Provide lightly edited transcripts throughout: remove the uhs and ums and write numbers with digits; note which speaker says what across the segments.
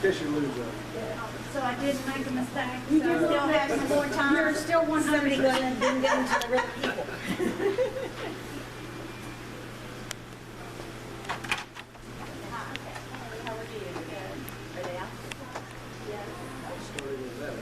Speaker 1: case you lose that.
Speaker 2: So I didn't make a mistake. So I still have some more time. You're still 100%. Somebody going and didn't get into the real people. How are you? Good. Are they out? Yes.
Speaker 1: What story was that?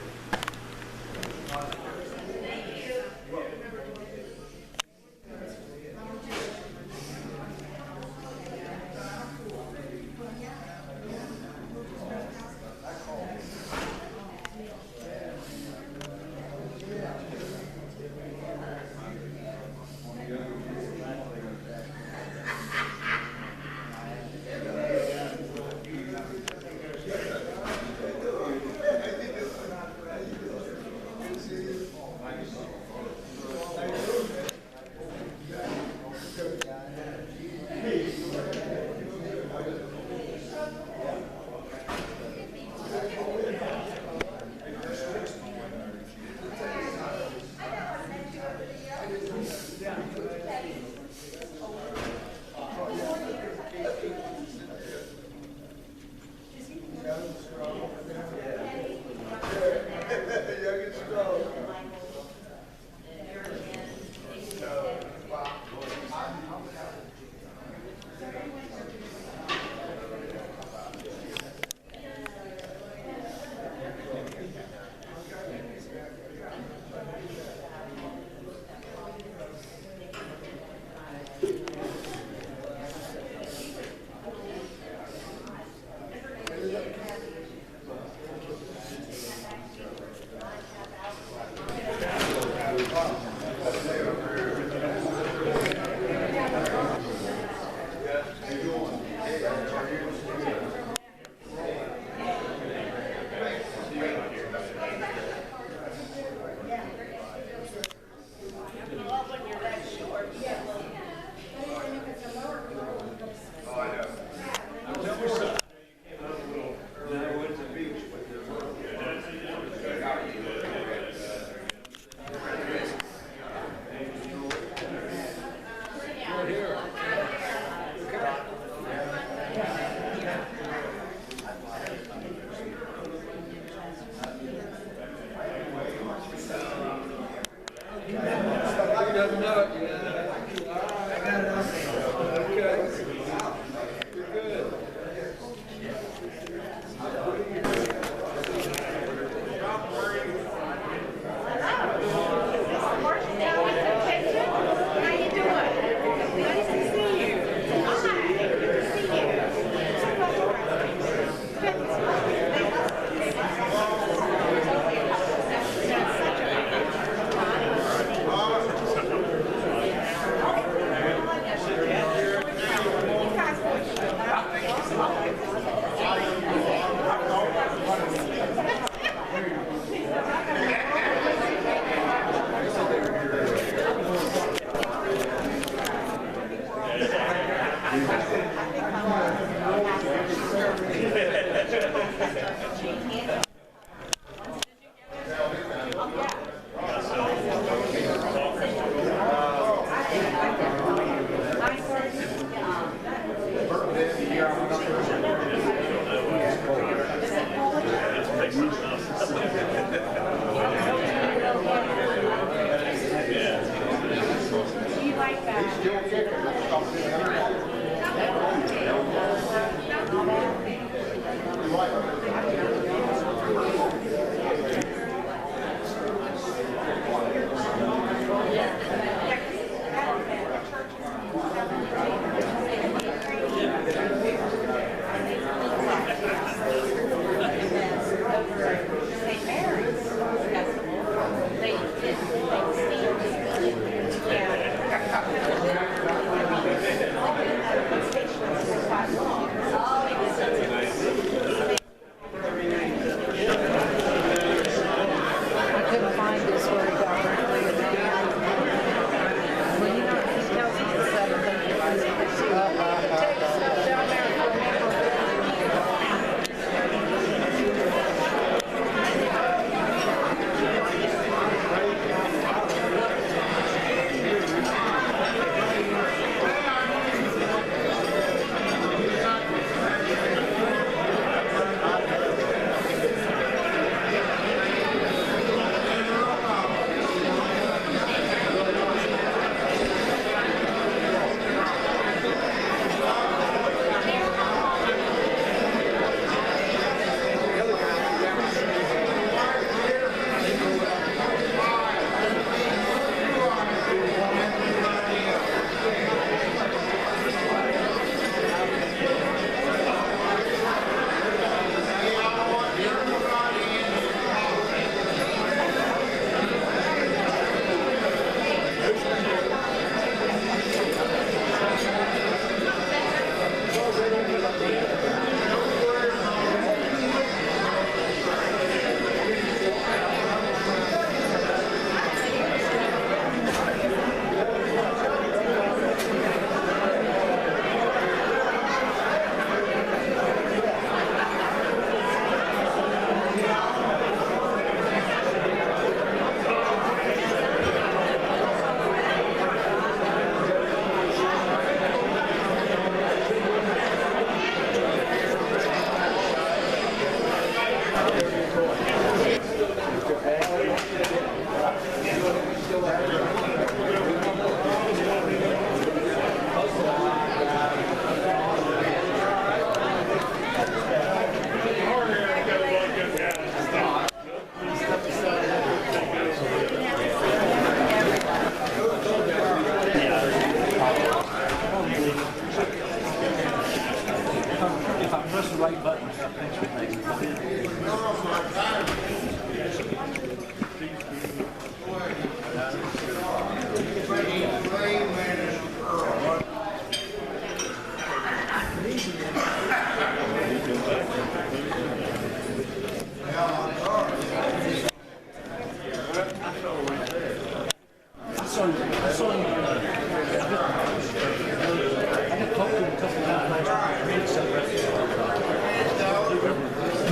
Speaker 1: We'd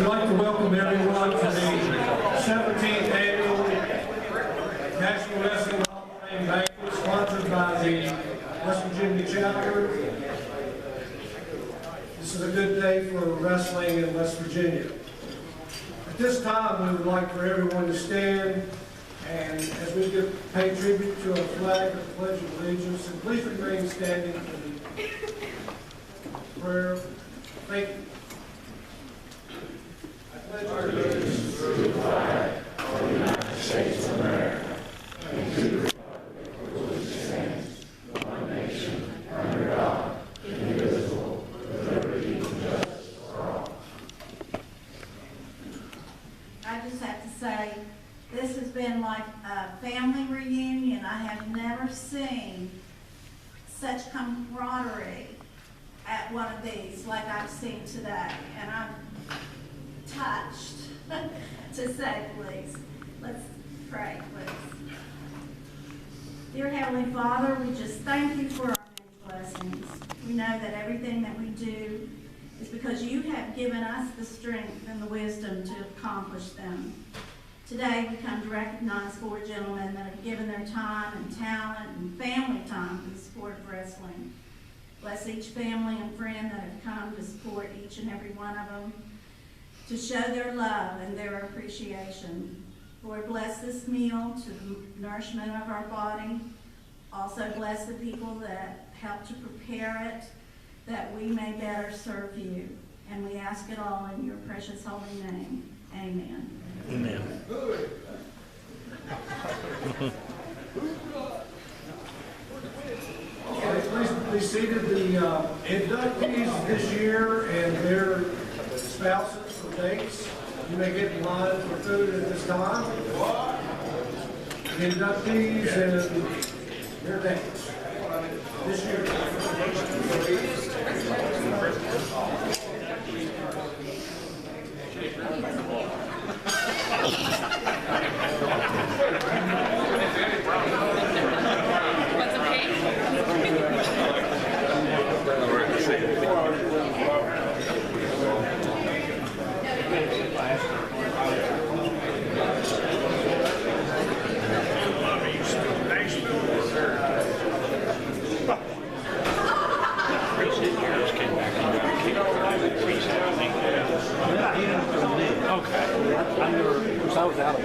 Speaker 1: like to welcome everyone to the 17th Annual National Wrestling Hall of Fame Banquet, sponsored by the West Virginia chapter. This is a good day for wrestling in West Virginia. At this time, we would like for everyone to stand, and as we pay tribute to our flag of the Pledge of Allegiance, and please remain standing for the prayer. Thank you. I pledge allegiance to the flag of the United States of America and to the republic for which it stands, one nation, under God, indivisible, with liberty and justice for all.
Speaker 2: I just have to say, this has been like a family reunion. I have never seen such camaraderie at one of these like I've seen today. And I'm touched, to say the least. Let's pray, please. Dear Heavenly Father, we just thank you for our many blessings. We know that everything that we do is because you have given us the strength and the wisdom to accomplish them. Today we come to recognize 4 gentlemen that have given their time and talent and family time to the sport of wrestling. Bless each family and friend that have come to support each and every one of them, to show their love and their appreciation. Lord, bless this meal to the nourishment of our body. Also bless the people that helped to prepare it, that we may better serve you. And we ask it all in your precious holy name. Amen.
Speaker 3: Amen.
Speaker 1: Okay, please be seated. The inductees this year and their spouses for dates, you may get in line for food at this time. The inductees and their dates this year.
Speaker 3: I was out of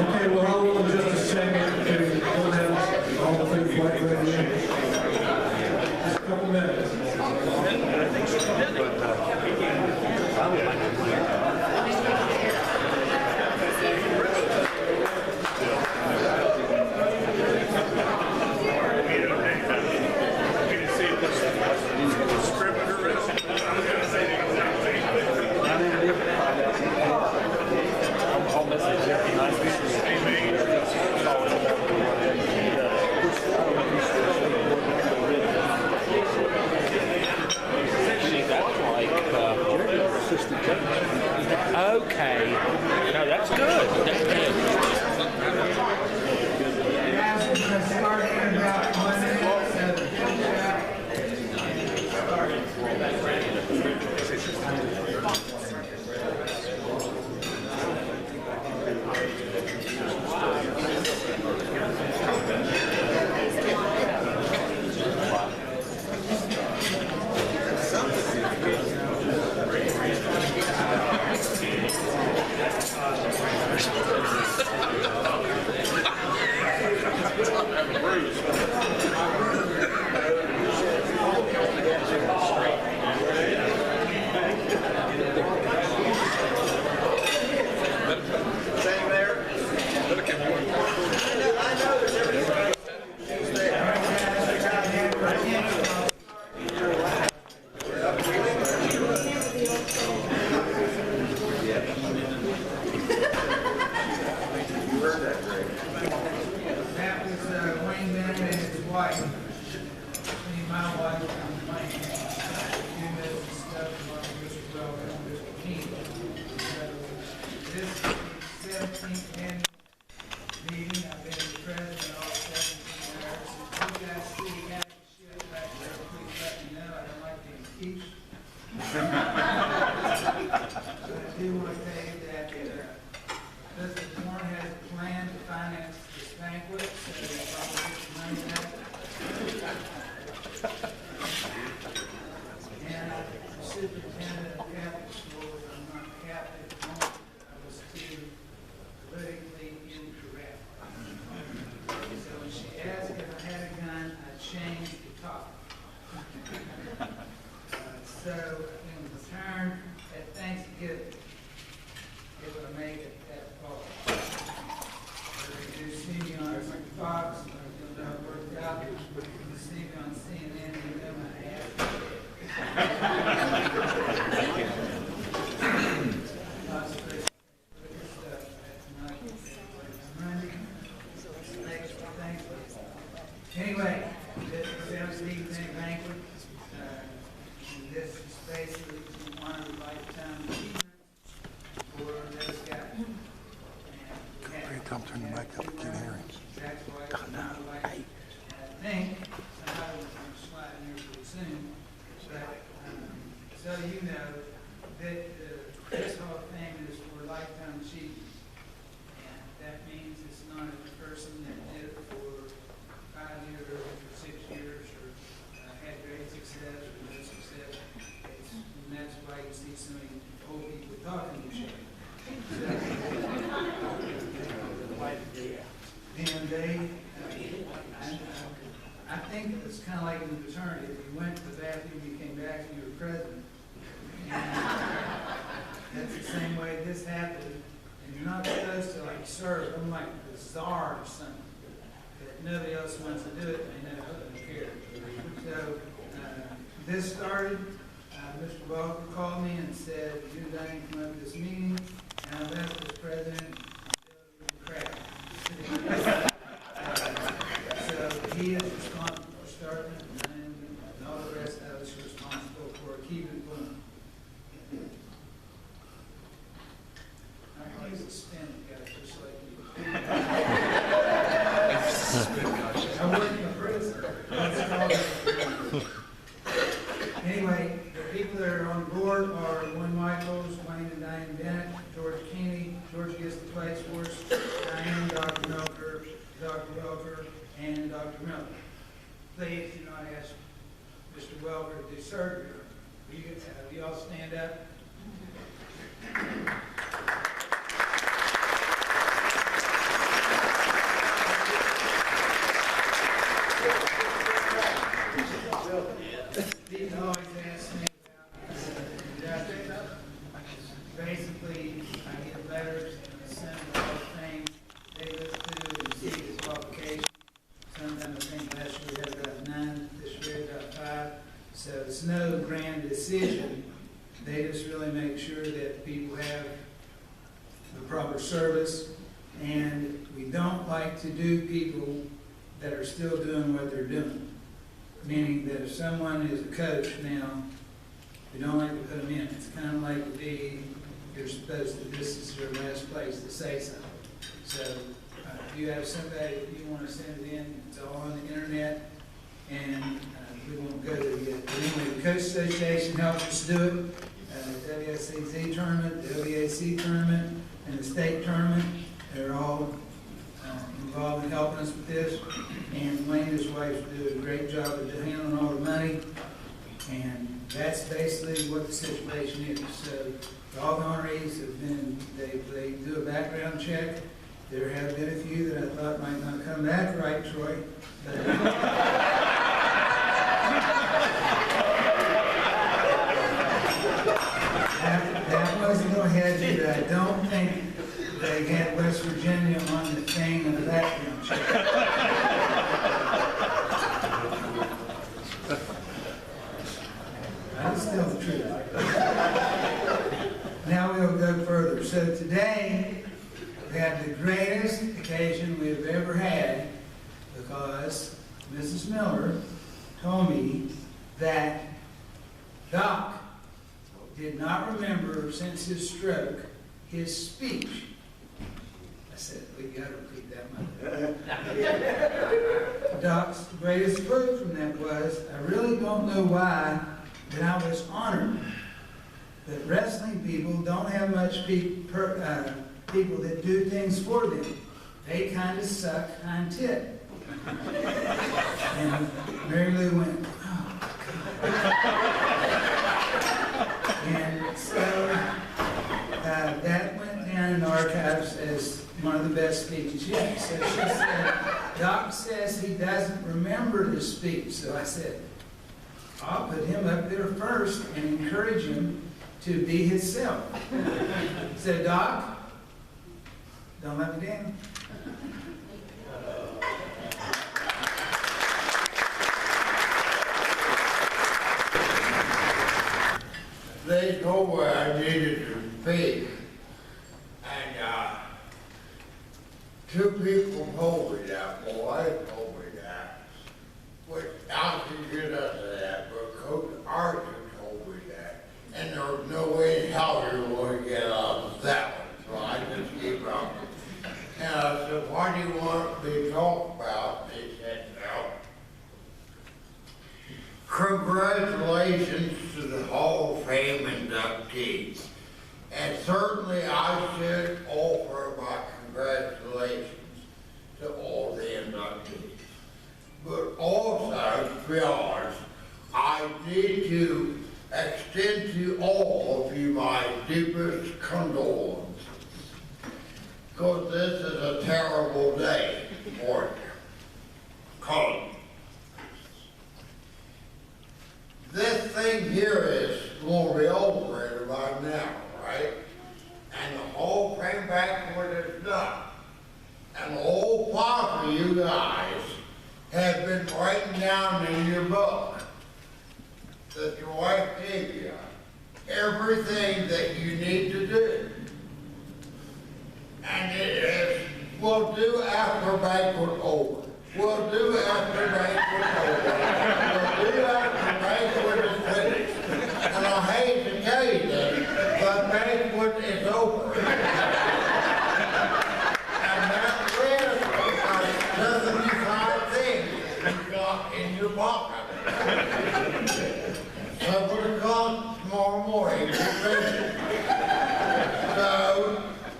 Speaker 1: Okay, well, hold on just a second. We don't have all the things quite ready yet. Just a couple minutes.
Speaker 3: That was Wayne Bennett and his wife. Me, my wife, and Wayne. You know some stuff about Mr. Welker and Mr. Keeney. So this is the 17th annual meeting. I've been the president all 17 years. If you guys see half the shit back there, please let me know. I don't like being impeached. But I do want to tell you that Mr. Warren has a plan to finance this banquet, so we'll probably get some money back. And I'm superintendent of Catholic schools. I'm not Catholic at the moment. I was too politically incorrect. So when she asked if I had a gun, I changed the topic. So in return, at Thanksgiving, it would make it that fall. You see me on Fox, you'll know it worked out. You see me on CNN, you know my ass. Lots of good stuff. That's not Monday. Thanks. Anyway, this is the 17th annual banquet. This is basically one of the lifetime achievements for those guys.
Speaker 4: Don't turn the mic up, I can't hear him.
Speaker 3: That's why it's not like, I think, somehow we're going to slide in here pretty soon, but so you know that this Hall of Fame is for lifetime achievement. And that means it's not a person that did it for 5 years or for 6 years or had great success or no success. And that's why you see so many old people talking to each other. And they, I think it's kind of like in the fraternity. If you went to the bathroom, you came back and you were president. And that's the same way this happened. And you're not supposed to like serve. I'm like the czar or something. But nobody else wants to do it. They know, I don't care. So this started. Mr. Welker called me and said, "You didn't come up to this meeting." And I left as president until crap. So he is responsible for starting it, and all the rest of us are responsible for keeping it going. He's a spin guy, just like you. I work in a prison. That's called it. Anyway, the people that are on board are Wayne Michaels, Wayne and Diane Bennett, George Keeney. George gets the place for us. Diane, Dr. Welker, and Dr. Miller. Please do not ask Mr. Welker to do surgery. Will you all stand up? People always ask me about basically, I get letters and I send them all the things they look through and see the qualification. Sometimes I think last year we had about 9, this year about 5. So it's no grand decision. They just really make sure that people have the proper service. And we don't like to do people that are still doing what they're doing. Meaning that if someone is a coach now, we don't like to put them in. It's kind of like to be, you're supposed to, this is your last place to say something. So if you have somebody that you want to send it in, it's all on the internet, and we won't go there yet. But anyway, the Coach Association helps us do it. The WSCZ tournament, the OVAC tournament, and the state tournament, they're all involved in helping us with this. And Wayne and his wife do a great job of handling all the money. And that's basically what the situation is. So all the honorees have been, they do a background check. There have been a few that I thought might not come back right, Troy. But that was a little hedgy, but I don't think they had West Virginia on the thing of the background check. That's still the truth. Now we'll go further. So today, we have the greatest occasion conversation we have ever had, because Mrs. Miller told me that Doc did not remember since his stroke his speech. I said, we gotta repeat that one. Doc's greatest quote from that was, I really don't know why, but I was honored that wrestling people don't have much people that do things for them. They kind of suck hind tit. And Mary Lou went, oh, God. And so that went down in the archives as one of the best speeches yet. So she said, Doc says he doesn't remember the speech. So I said, I'll put him up there first and encourage him to be himself. So Doc, don't let me down.
Speaker 4: They told me I needed to speak, and two people told me that. My wife told me that, which I could get us that, but Coach Arthur told me that, and there was no way in hell you were going to get out of that one, so I just gave up. And I said, what do you want me to talk about? They said, no. Congratulations to the Hall of Fame inductees. And certainly I should offer my congratulations to all the inductees. But also, to be honest, I need to extend to all of you my deepest condolences. Because this is a terrible day for you. Because this thing here is going to be over by now, right? And the whole thing backward is done. And the whole five of you guys have been writing down in your book that your wife gave you everything that you need to do. And it is, we'll do after banquet over. We'll do after banquet over. We'll do after banquet is finished. And I hate to tell you this, but banquet is over. And that list of 75 things you got in your pocket. 7 o'clock tomorrow morning, you're finished. So,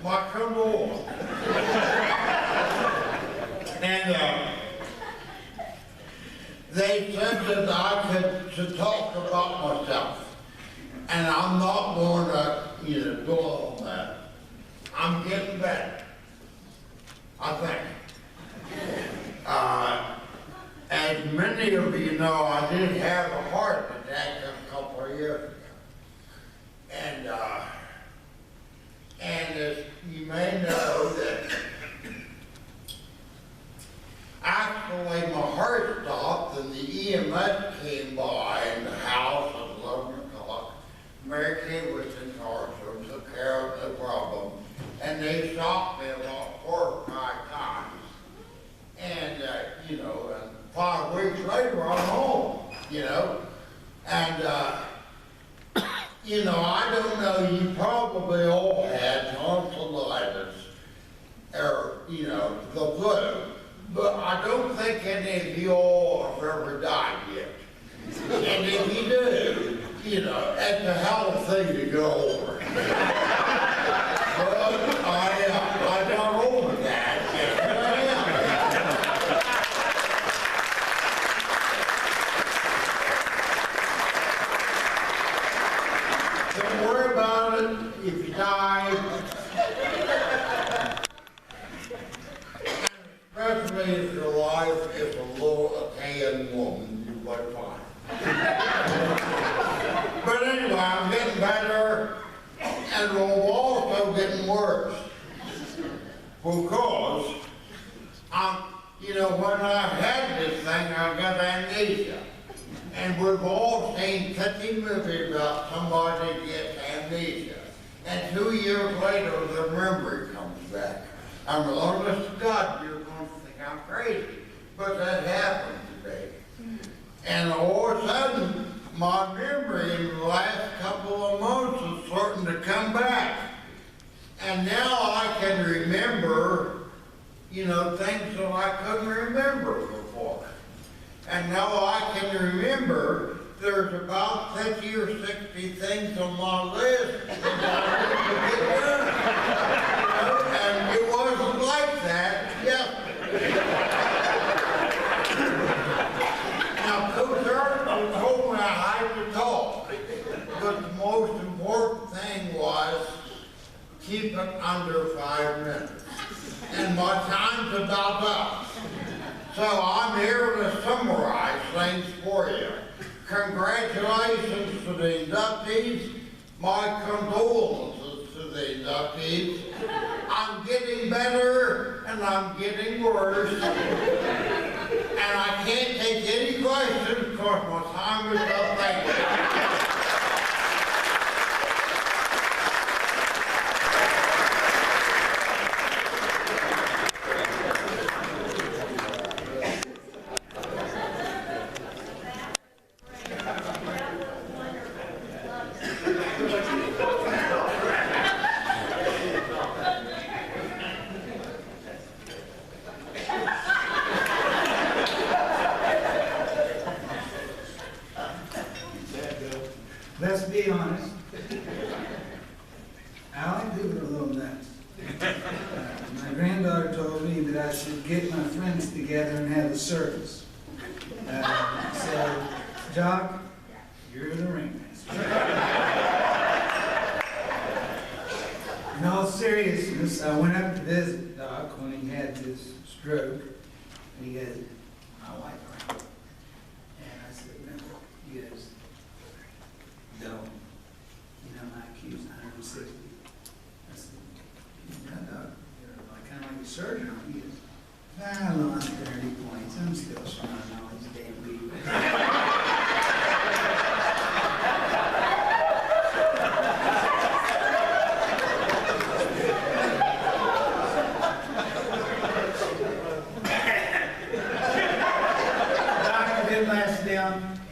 Speaker 4: my condolences. And they said that I could talk about myself. And I'm not going to, go on that. I'm getting better, I think. As many of you know, I did have a heart attack a couple of years ago. And as you may know that actually my heart stopped and the EMS came by in the house at 11 o'clock. Mary Kay was in charge, so took care of the problem. And they stopped me about 4 or 5 times. And, and 5 weeks later I'm home, And, I don't know, you probably all had tonsillitis or, the flu, but I don't think any of you all have ever died yet. And if you do, it's a hell of a thing to go over. But I got over that. Don't worry about it if you die. Especially if your wife is a little Italian woman, you might find. But anyway, I'm getting better, and I'm also getting worse. Because when I had this thing, I got amnesia. And we've all seen 50 movies about somebody that gets amnesia. And 2 years later, the memory comes back. I'm honest to God, you're but that happened today. And all of a sudden, my memory in the last couple of months is starting to come back. And now I can remember, you know, things that I couldn't remember before. And now I can remember there's about 50 or 60 things on my list that I need to get done. And it wasn't like that yesterday. Now, Coach Earl told me I had to talk, but the most important thing was keep it under 5 minutes. And my time's about up. So I'm here to summarize things for you. Congratulations to the inductees. My condolences to the inductees. I'm getting better and I'm getting worse. And I can't take any questions because my time is up. Thank you.
Speaker 3: Let's be honest. I like doing a little nuts. My granddaughter told me that I should get my friends together and have a circus. So, Jock, you're the ringmaster. In all seriousness, I went up to visit Doc when he had this stroke. And he goes, my wife around. And I said, no. He goes, no. You know, my IQ's 160. I said, no, Doc, you're like, kind of like a surgeon. He goes, I lost 30 points. I'm still strong on this damn week.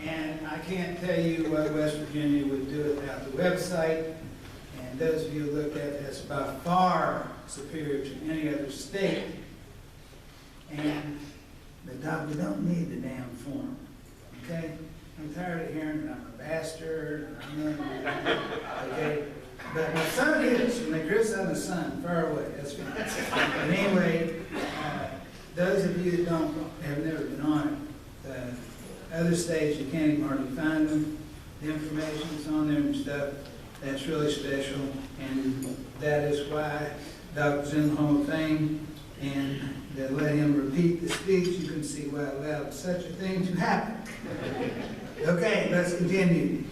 Speaker 3: And I can't tell you what West Virginia would do without the website. And those of you who looked at it, that's by far superior to any other state. And we don't need the damn form, okay? I'm tired of hearing that I'm a bastard, and okay? But my son is, when they grist on the sun, far away, that's fine. But anyway, those of you that have never been on it, other states, you can't even hardly find them. The information's on there and stuff. That's really special. And that is why Dr.'s in the Hall of Fame. And to let him repeat the speech, you can see why allowed such a thing to happen. Okay, let's continue.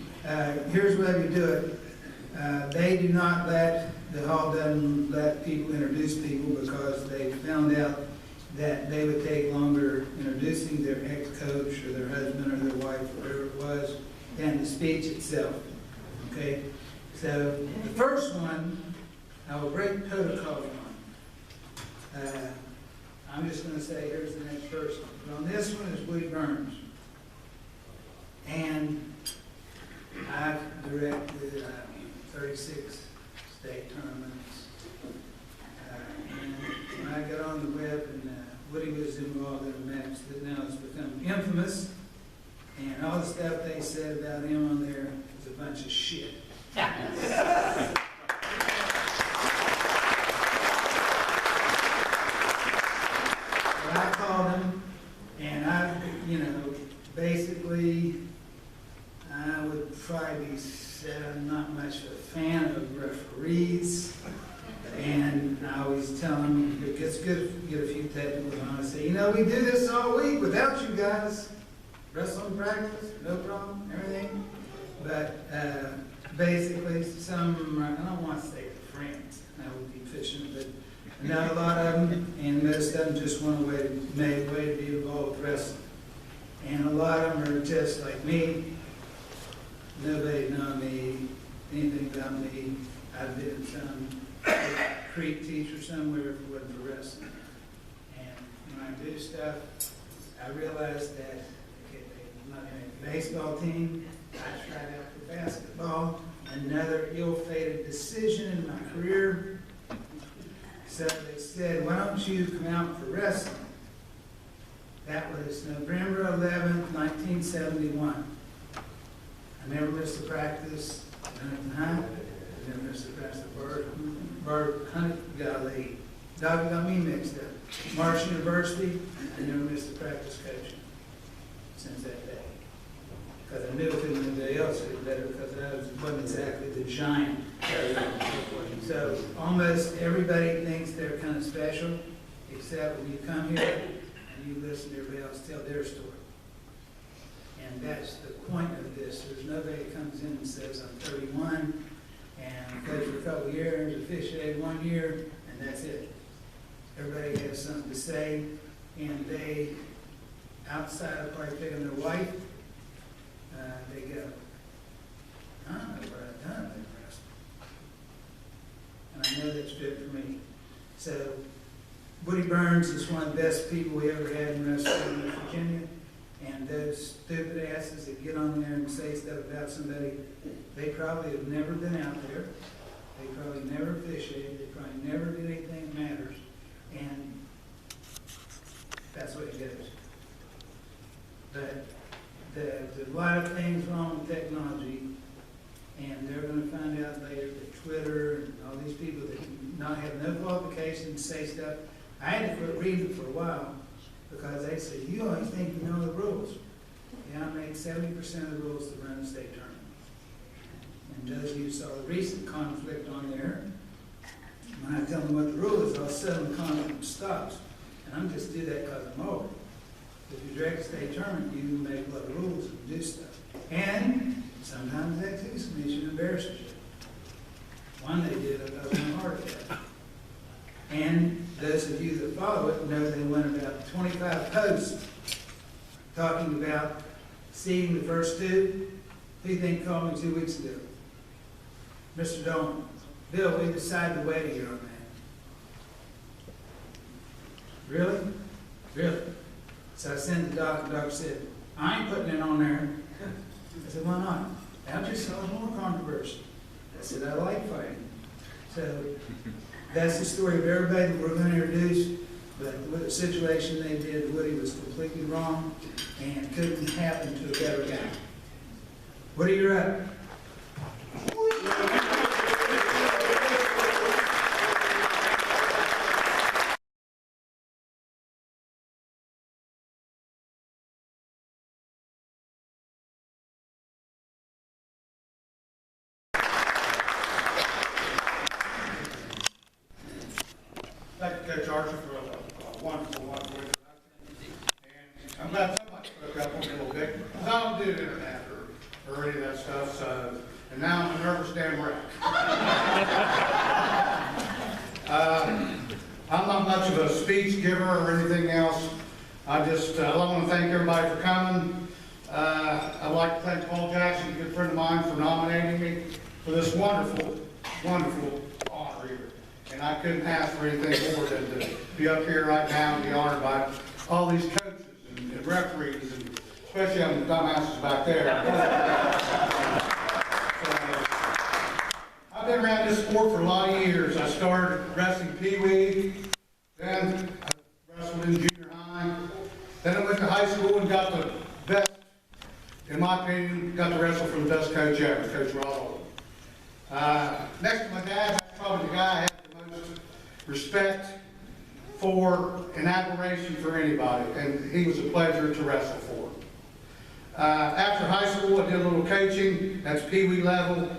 Speaker 3: Here's where we do it. They do not let, the Hall doesn't let people introduce people because they found out that they would take longer introducing their ex-coach or their husband or their wife, whatever it was, than the speech itself. Okay? So the first one, I will break protocol on. I'm just going to say, here's the next person. But on this one is Woody Burns. And I've directed 36 state tournaments. And when I got on the web, and Woody was involved in a match that now has become infamous, and all the stuff they said about him on there is a bunch of shit. But I called him, and basically, I would probably say I'm not much of a fan of referees. And I always tell them, it gets good if you get a few technicals on. I say, you know, we do this all week without you guys. Wrestling practice, no problem, everything. But basically, some, I don't want to say friends, that would be fishing, but not a lot of them, and most of them just want a way to be involved with wrestling. And a lot of them are just like me. Nobody know me, anything about me. I've been some Creek teacher somewhere if it wasn't for wrestling. And when I do stuff, I realized that my baseball team, I tried out for basketball, another ill-fated decision in my career. So they said, why don't you come out for wrestling? That was November 11th, 1971. I never missed a practice. Huntington High. I never missed a practice at Huntington. Got me mixed up. Marsh University. I never missed a practice coaching since that day. Because I knew if anybody else did better, because I wasn't exactly the giant. So almost everybody thinks they're kind of special, except when you come here and you listen to everybody else tell their story. And that's the point of this. There's nobody that comes in and says, I'm 31, and coached for a couple of years, officiated 1 year, and that's it. Everybody has something to say, and they, outside of probably picking their wife, they go, I don't know what I've done with wrestling. And I know that's good for me. So, Woody Burns is one of the best people we ever had in wrestling in Virginia. And those stupid asses that get on there and say stuff about somebody, they probably have never been out there. They probably never officiated. They probably never did anything that matters. And that's what it goes. But there's a lot of things wrong with technology, and they're going to find out later that Twitter and all these people that not have no qualifications say stuff. I had to quit reading for a while because they said, you always think you know the rules. Yeah, I made 70% of the rules to run a state tournament. And those of you who saw the recent conflict on there, when I tell them what the rule is, all of a sudden the conflict stops. And I'm just do that because I'm old. If you direct a state tournament, you make a lot of rules and do stuff. And sometimes that too, somebody should embarrass you. One they did about my heart attack. And those of you that follow it know they went about 25 posts talking about seeing the first two. Who do you think called me 2 weeks ago? Mr. Dolan. Bill, we decided to wait a year on that. Really? Really? So I sent the doctor. The doctor said, I ain't putting it on there. I said, why not? That just caused more controversy. I said, I like fighting. So that's the story of everybody that we're going to introduce. But with the situation they did, Woody was completely wrong and couldn't happen to a better guy. Woody, you're up.
Speaker 5: Thank you, Coach Archer, for a wonderful introduction. And I'm glad somebody spoke up on me a little bit, because I don't do the internet or any of that stuff, so, and now I'm a nervous damn wreck. I'm not much of a speech giver or anything else. I want to thank everybody for coming. I'd like to thank Paul Jackson, a good friend of mine, for nominating me for this wonderful, wonderful honor here. And I couldn't ask for anything more than to be up here right now and be honored by all these coaches and referees, and especially on the dumbasses back there. I've been around this sport for a lot of years. I started wrestling Pee-wee, then I wrestled in junior high. Then I went to high school and got the best, in my opinion, got to wrestle for the best coach ever, Coach Rollo. Next to my dad, that's probably the guy I have the most respect for and admiration for anybody, and he was a pleasure to wrestle for. After high school, I did a little coaching, that's Pee-wee level.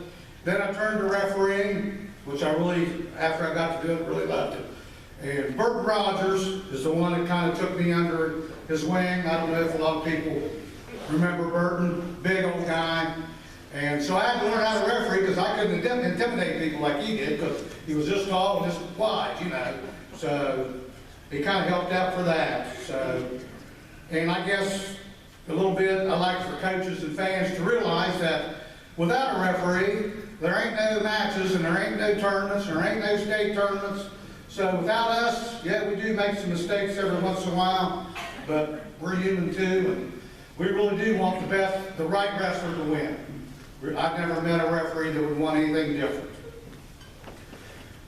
Speaker 5: Then I turned to refereeing, which I really, after I got to do it, really loved it. And Burton Rogers is the one that kind of took me under his wing. I don't know if a lot of people remember Burton, big old guy. And so I had to learn how to referee because I couldn't intimidate people like he did because he was this tall and this wide, you know. So he kind of helped out for that. So, and I guess a little bit I like for coaches and fans to realize that without a referee, there ain't no matches and there ain't no tournaments and there ain't no state tournaments. So without us, yeah, we do make some mistakes every once in a while, but we're human too, and we really do want the right wrestler to win. I've never met a referee that would want anything different.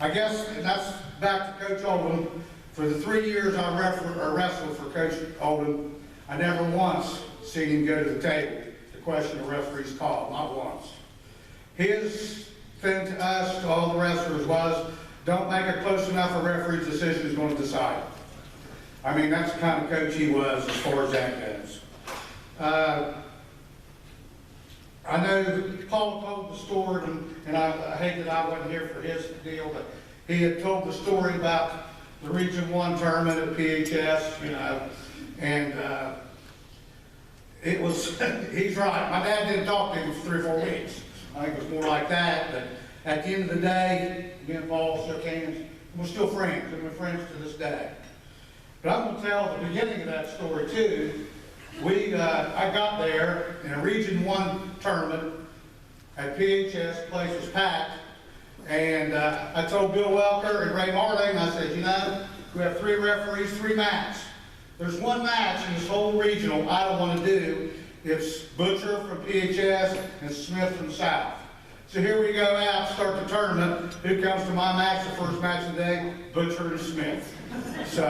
Speaker 5: I guess that's back to Coach Oldham. For the 3 years I wrestled for Coach Oldham, I never once seen him go to the table to question the referee's call, not once. His thing to us, to all the wrestlers, was don't make it close enough a referee's decision is going to decide. I mean, that's the kind of coach he was as far as that goes. I know Paul told the story, and I hate that I wasn't here for his deal, but he had told the story about the Region 1 tournament at PHS, you know, and it was, he's right. My dad didn't talk to him for 3 or 4 weeks. I think it was more like that, but at the end of the day, me and Paul shook hands, and we're still friends, and we're friends to this day. But I'm going to tell the beginning of that story too. I got there in a Region 1 tournament at PHS, the place was packed, and I told Bill Welker and Ray Marling, I said, you know, we have 3 referees, 3 matches. There's one match in this whole regional I don't want to do. It's Butcher from PHS and Smith from South. So here we go out, start the tournament. Who comes to my match, the first match of the day? Butcher and Smith. So,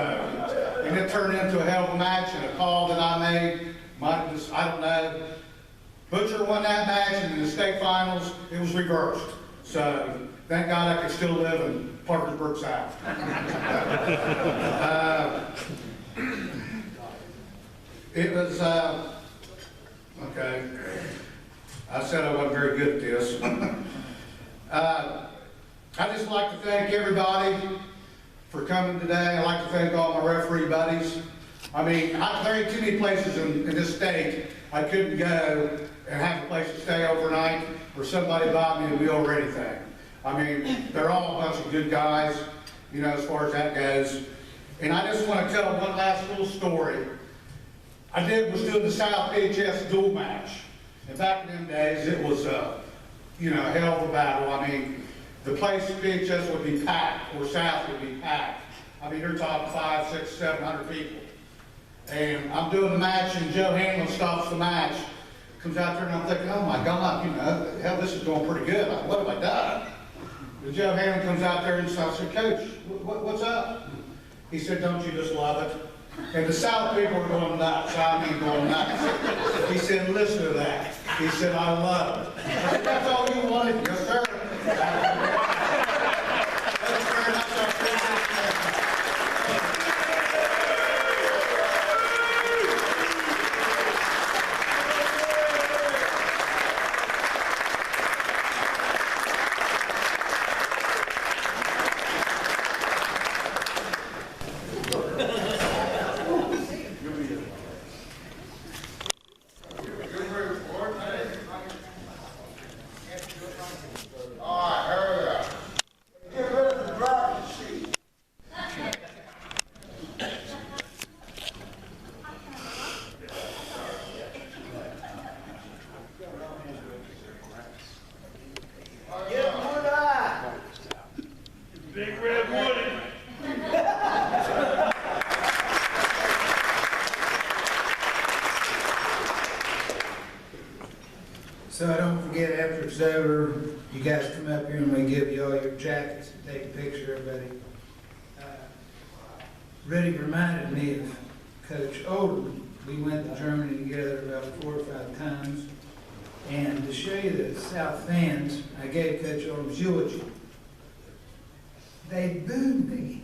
Speaker 5: and it turned into a hell of a match, and a call that I made, I don't know. Butcher won that match, and in the state finals, it was reversed. So, thank God I could still live in Parkersburg South. It was, okay. I said I wasn't very good at this. I'd just like to thank everybody for coming today. I'd like to thank all my referee buddies. I mean, there ain't too many places in this state I couldn't go and have a place to stay overnight or somebody buy me a meal or anything. I mean, they're all a bunch of good guys, you know, as far as that goes. And I just want to tell one last little story. I was doing the South PHS dual match. And back in them days, it was, you know, a hell of a battle. I mean, the place at PHS would be packed, or South would be packed. I mean, you're talking 500, 600, 700 people. And I'm doing the match, and Joe Hanlon stops the match, comes out there, and I'm thinking, oh my God, you know, hell, this is going pretty good. What have I done? And Joe Hanlon comes out there, and I said, Coach, what's up? He said, don't you just love it? And the South people were going nuts. I mean, going nuts. He said, listen to that. He said, I love it. I said, that's all you wanted? Yes, sir. Thank you very much. I appreciate it.
Speaker 3: So don't forget, after it's over, you guys come up here and we give you all your jackets and take a picture, everybody. Really reminded me of Coach Oldham. We went to Germany together about 4 or 5 times. And to show you the South fans, I gave Coach Oldham's eulogy. They booed me.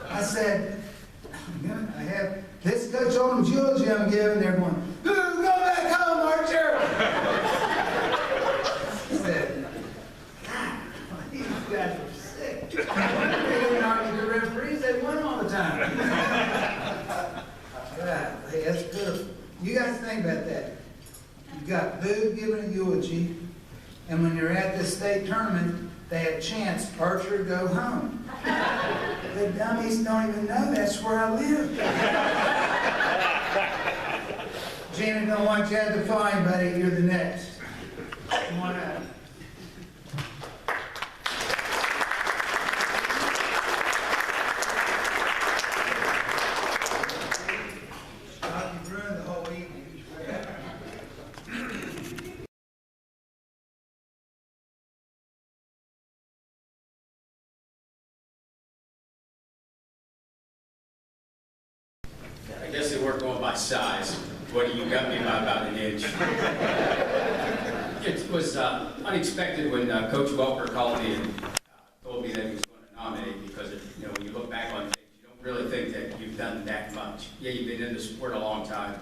Speaker 3: I said, I have this Coach Oldham's eulogy I'm giving. They're going, boo, go back home, Archer. I said, God, these guys are sick. They didn't argue the referees, they won all the time. God, hey, that's pitiful. You guys think about that. You got booed giving a eulogy, and when you're at this state tournament, they have a chance Archer to go home. The dummies don't even know that's where I live. Gina, don't want you to have to find, buddy. You're the next. Come on out.
Speaker 6: I guess they weren't going by size. What you got me by about an inch. It was unexpected when Coach Welker called me and told me that he was going to nominate, because when you look back on things, you don't really think that you've done that much. Yeah, you've been in the sport a long time,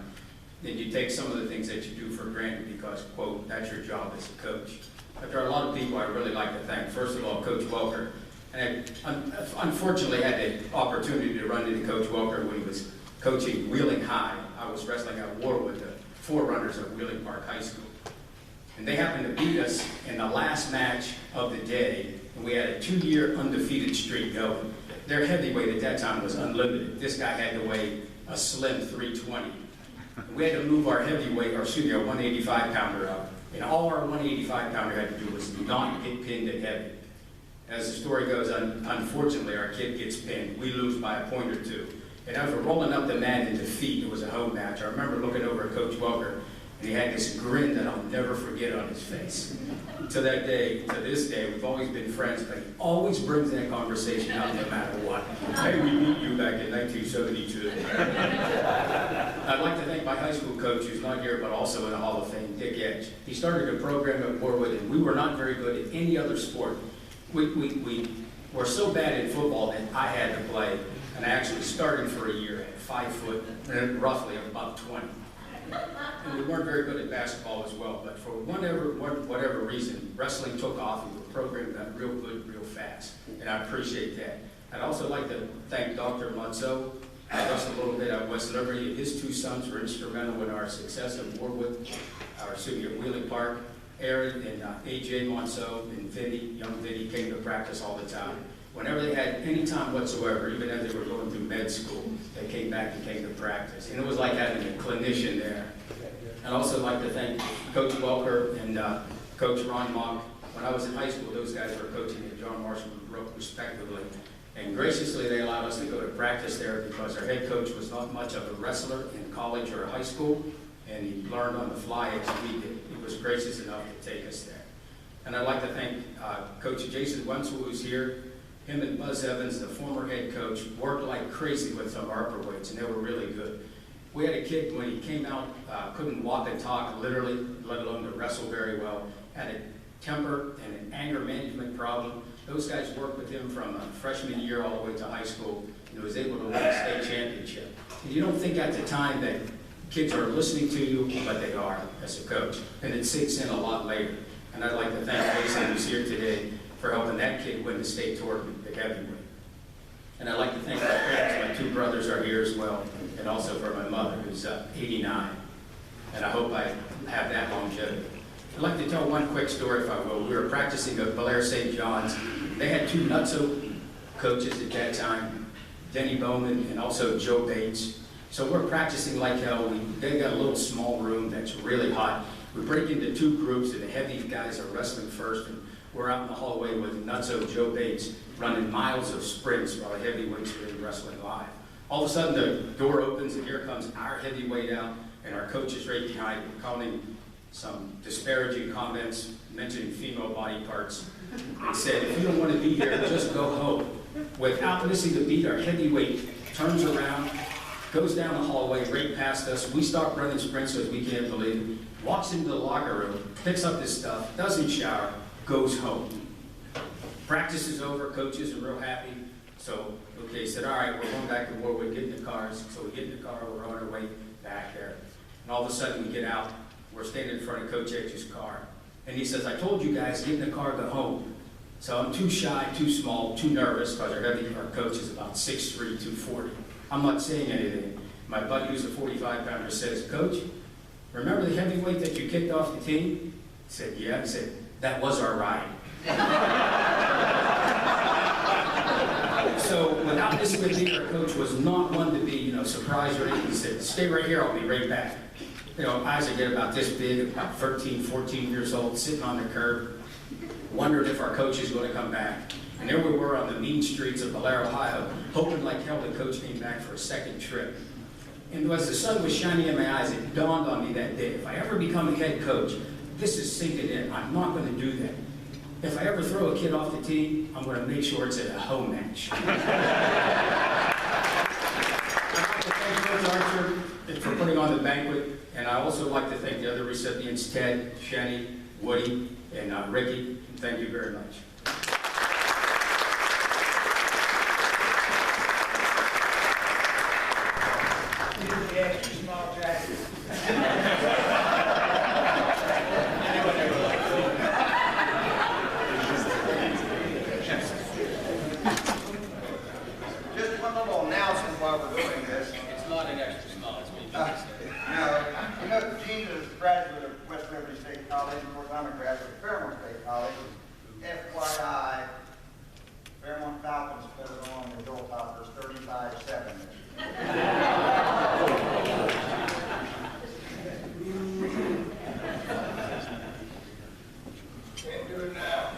Speaker 6: and you take some of the things that you do for granted because, quote, that's your job as a coach. But there are a lot of people I'd really like to thank. First of all, Coach Welker. And I unfortunately had the opportunity to run into Coach Welker when he was coaching Wheeling High. I was wrestling at war with the forerunners of Wheeling Park High School. And they happened to beat us in the last match of the day, and we had a 2-year undefeated streak going. Their heavyweight at that time was unlimited. This guy had to weigh a slim 320. And we had to move our heavyweight, our 185-pounder up. And all our 185-pounder had to do was not get pinned at heavy. As the story goes, unfortunately, our kid gets pinned. We lose by a point or two. And as we're rolling up the mat in defeat, it was a home match. I remember looking over at Coach Welker, and he had this grin that I'll never forget on his face. To this day, we've always been friends, but he always brings that conversation up no matter what. Hey, we beat you back in 1972. I'd like to thank my high school coach, who's not here, but also in the Hall of Fame, Dick Edge. He started a program at Warwood, and we were not very good at any other sport. We were so bad in football that I had to play, and I actually started for a year at 5 foot, roughly about 20. And we weren't very good at basketball as well, but for whatever reason, wrestling took off, and the program got real good real fast, and I appreciate that. I'd also like to thank Dr. Monteleone, just a little bit at West Liberty. His 2 sons were instrumental in our success at Warwood, at Wheeling Park. Aaron and A.J. Monteleone and young Vinny came to practice all the time. Whenever they had any time whatsoever, even as they were going through med school, they came back and came to practice. And it was like having a clinician there. I'd also like to thank Coach Welker and Coach Ron Mock. When I was in high school, those guys were coaching at John Marshall and Brooke, respectively. And graciously, they allowed us to go to practice there because our head coach was not much of a wrestler in college or high school, and he learned on the fly as we did. He was gracious enough to take us there. And I'd like to thank Coach Jason Wenzel, who's here. Him and Buzz Evans, the former head coach, worked like crazy with some upper weights, and they were really good. We had a kid, when he came out, couldn't walk and talk, literally, let alone to wrestle very well, had a temper and an anger management problem. Those guys worked with him from freshman year all the way to high school, and was able to win a state championship. And you don't think at the time that kids are listening to you, but they are as a coach, and it sinks in a lot later. And I'd like to thank Jason, who's here today, for helping that kid win the state tournament, the heavyweight. And I'd like to thank my parents. My 2 brothers are here as well, and also for my mother, who's 89. And I hope I have that longevity. I'd like to tell one quick story, if I will. We were practicing at Belair St. John's. They had 2 nutso coaches at that time, Denny Bowman and also Joe Bates. So we're practicing like hell. They got a little small room that's really hot. We break into 2 groups, and the heavy guys are wrestling first, and we're out in the hallway with nutso Joe Bates running miles of sprints while the heavyweights are really wrestling live. All of a sudden, the door opens, and here comes our heavyweight out, and our coach is right behind him, calling some disparaging comments, mentioning female body parts, and said, if you don't want to be here, just go home. Without missing a beat, our heavyweight turns around, goes down the hallway right past us. We start running sprints because we can't believe it. Walks into the locker room, picks up his stuff, doesn't shower, goes home. Practice is over, coaches are real happy. So, okay, said, all right, we're going back to Warwood, get in the cars. So we get in the car, we're on our way back there. And all of a sudden we get out, we're standing in front of Coach Edge's car. And he says, I told you guys, get in the car, go home. So I'm too shy, too small, too nervous, because our coach is about 6'3", 240. I'm not saying anything. My buddy, who's a 45-pounder, says, Coach, remember the heavyweight that you kicked off the team? I said, yeah. He said, that was our ride. So without missing a beat, our coach was not one to be, surprised or anything. He said, stay right here, I'll be right back. Eyes I get about this big, about 13, 14 years old, sitting on the curb, wondering if our coach is going to come back. And there we were on the mean streets of Belair, Ohio, hoping like hell the coach came back for a second trip. And as the sun was shining in my eyes, it dawned on me that day, if I ever become a head coach, this is sinking in. I'm not going to do that. If I ever throw a kid off the team, I'm going to make sure it's at a home match. I'd like to thank Coach Archer banquet. And I also like to thank the other recipients, Ted, Scheny, Woody, and Ricky. Thank you very much.
Speaker 3: Here's the extra small jacket.
Speaker 7: Just one little announcement while we're doing this.
Speaker 6: It's not an extra small, it's me.
Speaker 7: You know, Gene is a graduate of West Liberty State College, of course, I'm a graduate of Fairmont State College. FYI, Fairmont Falcons put it on the Hilltoppers 35-7. Can't do it now.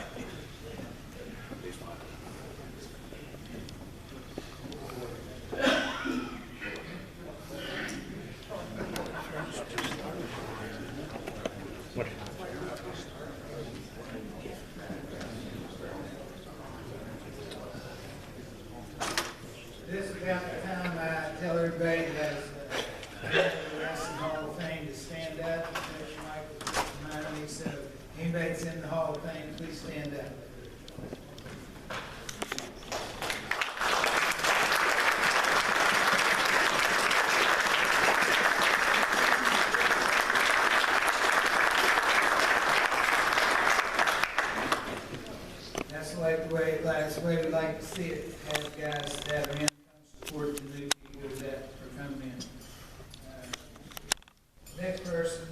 Speaker 3: This is about the time I tell everybody that's in the Wrestling Hall of Fame to stand up. Coach Michael reminded me, so anybody that's in the Hall of Fame, please stand up. That's the way we like to see it. Have guys that are in, come support the new people that are coming in. Next person,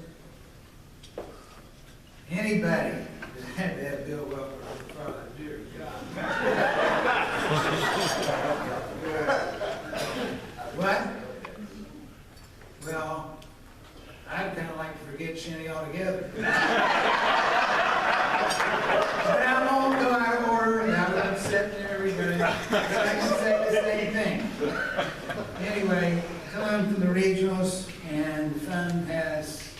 Speaker 3: anybody that had to have Bill Welker as a father, dear God. What? Well, I'd kind of like to forget Scheny altogether. But how long do I order? And I'm upsetting everybody. I can say the same thing. Anyway, coming from the regionals, and the fund has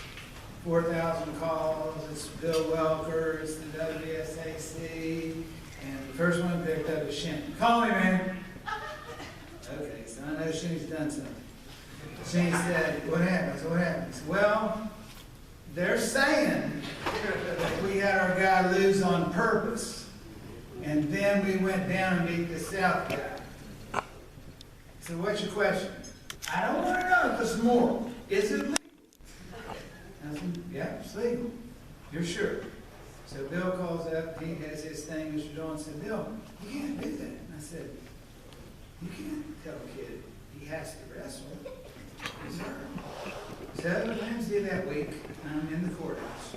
Speaker 3: 4,000 calls. It's Bill Welker, it's the WSAC, and the first one picked up is Scheny. Call me, man. Okay, so I know Sheny's done something. Scheny said, what happened? I said, what happened? He said, well, they're saying that we had our guy lose on purpose, and then we went down and beat the South guy. So what's your question? I don't want to know if it's moral. Is it legal? I said, yeah, it's legal. You're sure? So Bill calls up, he has his thing, Mr. Jones said, Bill, you can't do that. And I said, you can't tell a kid he has to wrestle. Yes, sir. So Wednesday that week, I'm in the courthouse.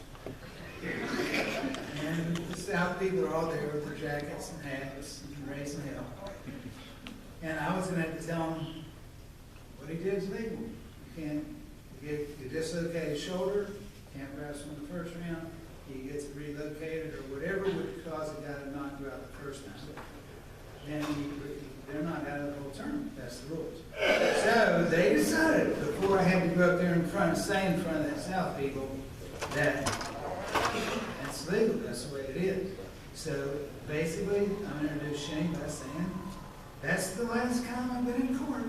Speaker 3: And the South people are all there with their jackets and hats and raising hell. And I was going to have to tell them what he did is legal. You can't you dislocate his shoulder, can't wrestle in the first round, he gets relocated or whatever would cause a guy to knock you out the first time. Then they're not out of the whole tournament. That's the rules. So they decided before I had to go up there in front and say in front of that South people that that's legal. That's the way it is. So basically, I'm going to introduce Scheny by saying that's the last time I've been in court.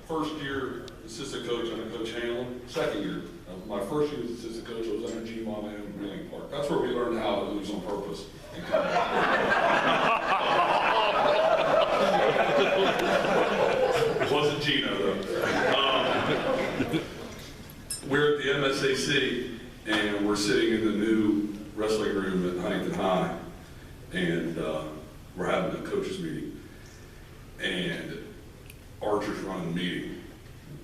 Speaker 8: First year assistant coach under Coach Schenerlein. Second year, my first year as assistant coach, I was under Gene Monteleone in Wheeling Park. That's where we learned how to lose on purpose. It wasn't Gino though. We're at the MSAC and we're sitting in the new wrestling room at Huntington High, and we're having a coaches meeting. And Archer's running the meeting,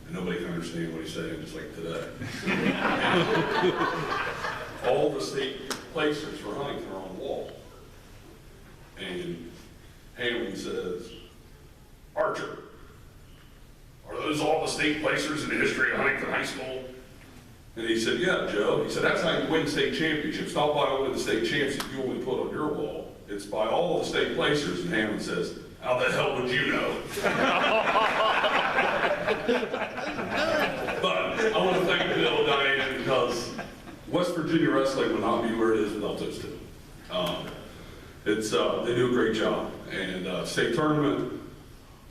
Speaker 8: and nobody can understand what he's saying, just like today. All the state placers for Huntington are on the wall. And Hamlin says, Archer, are those all the state state placers in the history of Huntington High School? And he said, yeah, Joe. He said, that's how you win state championships. Not by only the state championship you only put on your wall. It's by all the state placers. And Hammond says, how the hell would you know? But I want to thank Bill and Diane, because West Virginia wrestling would not be where it is without those two. They do a great job. And state tournament,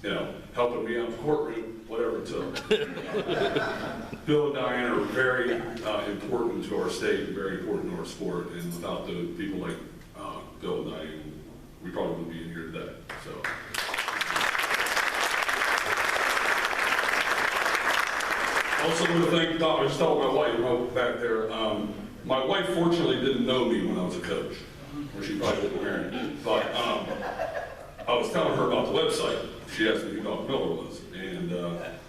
Speaker 8: you know, helping me out in the courtroom, whatever it took. Bill and Diane are very important to our state, very important to our sport. And without the people like Bill and Diane, we probably wouldn't be in here today. So. Also want to thank Doc. I just told my wife back there. My wife fortunately didn't know me when I was a coach, or she probably wouldn't marry me. But I was telling her about the website. She asked me who Dr. Miller was, and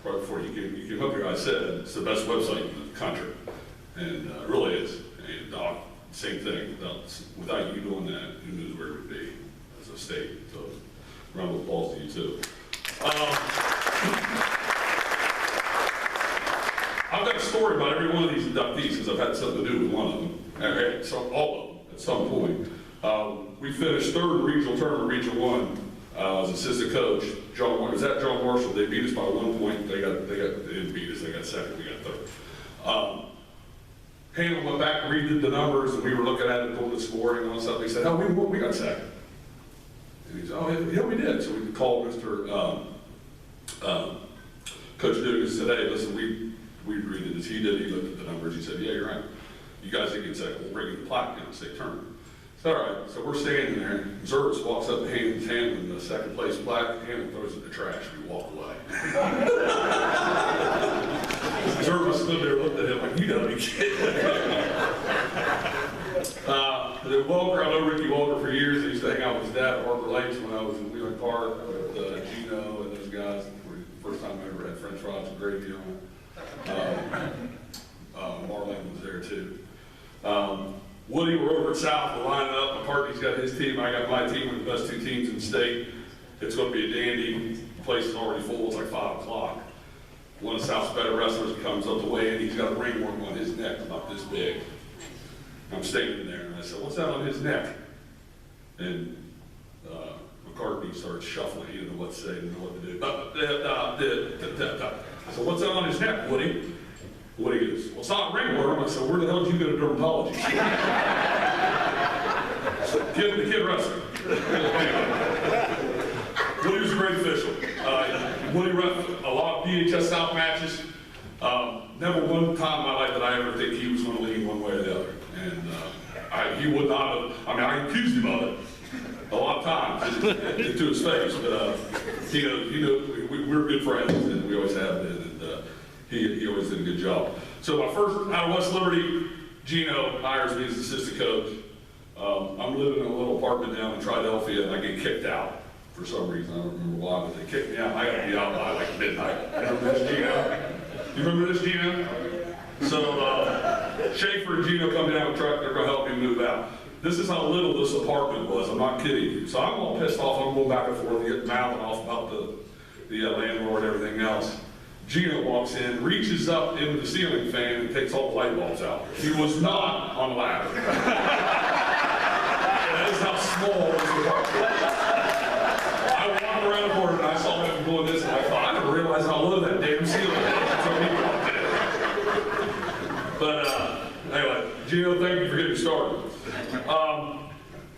Speaker 8: right before you came up here, I said it's the best website in the country, and it really is. And Doc, same thing. Without you doing that, who knows where it would be as a state? So, round of applause to you too. I've got a story about every one of these inductees because I've had something to do with one of them. So all of them at some point. We finished third in regional tournament, Region 1. As assistant coach, was at John Marshall. They beat us by 1 point. They didn't beat us. They got second. We got third. Handel went back and redid the numbers, and we were looking at it, going to scoring and all that stuff. He said, "Oh, we got second." And he said, "Oh, yeah, we did." So we called Mr. Coach Duke and said, "Hey, listen, we agreed to this." He did. He looked at the numbers. He said, "Yeah, you're right. You guys didn't get second. We'll bring you the plaque down to state tournament." All right, so we're standing there. Zervous walks up and hands him the second place plaque, and throws it in the trash. We walk away. Zervous stood there, looked at him like, "You gotta be kidding." The Welker, I know Ricky Welker for years. I used to hang out with his dad at Harbor Lakes when I was in Wheeling Park with Gino and those guys. First time I ever had French fries and gravy on it. Marlene was there too. Woody, we're over at South, we're lining up. McCartney's got his team, I got my team. We're the best two teams in the state. It's going to be a dandy. The place is already full. It's like 5 o'clock. One of South's better wrestlers comes up the way, and he's got a ringworm on his neck about this big. I'm standing there, and I said, "What's that on his neck?" And McCartney starts shuffling. He didn't know what to say, didn't know what to do. I said, "What's that on his neck, Woody?" Woody goes, "Well, it's not ringworm." I said, "Where the hell did you go to dermatology?" The kid wrestler. Woody was a great official. Woody ref a lot of PHS South matches. Never one time in my life did I ever think he was going to lean one way or the other. And he would not have, I accused him of it a lot of times to his face, but we're good friends, and we always have been. And he always did a good job. So my first out of West Liberty, Gino hires me as assistant coach. I'm living in a little apartment down in Triadelphia, and I get kicked out for some reason. I don't remember why, but they kicked me out. I got to be out by like midnight. Remember this, Gino? You remember this, Gino? So Schaefer and Gino come down with a truck. They're going to help me move out. This is how little this apartment was. I'm not kidding you. So I'm all pissed off. I'm going back and forth, getting mouthing off about the landlord and everything else. Gino walks in, reaches up into the ceiling fan, and takes all the light bulbs out. He was not on a ladder. That is how small this apartment was. I walked around the corner and I saw him doing this, and I thought, I didn't realize how low that damn ceiling was. But anyway, Gino, thank you for getting started.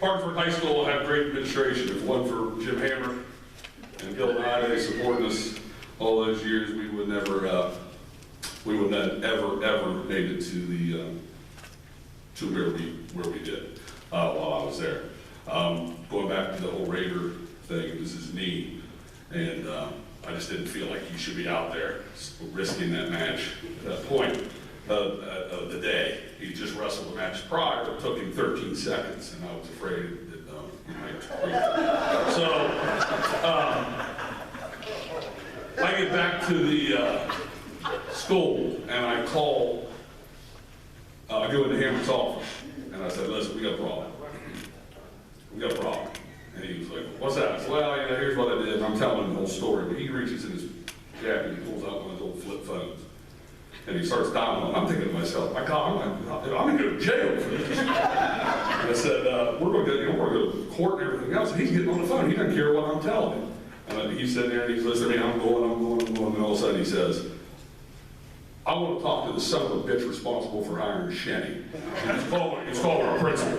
Speaker 8: Parkersburg High School had great administration. If it wasn't for Jim Hammer and Bill and I, they supported us all those years, we would never have ever made it to the to where we did while I was there. Going back to the whole Raider thing, it was his knee, and I just didn't feel like he should be out there risking that match at that point of the day. He just wrestled the match prior. It took him 13 seconds, and I was afraid that he might. So. I get back to the school, and I call, I go into Hammer's office, and I said, "Listen, we got a problem. We got a problem." And he was like, "What's that?" I said, "Well, here's what I did." And I'm telling him the whole story, but he reaches in his jacket, he pulls out one of his old flip phones. And he starts dialing. I'm thinking to myself, my God, I'm going to go to jail for this. And I said, we're going to go to court and everything else. And he's getting on the phone. He doesn't care what I'm telling him. And he's sitting there and he's listening to me. I'm going. And all of a sudden he says, I want to talk to the son of a bitch responsible for hiring Scheny. He's calling our principal.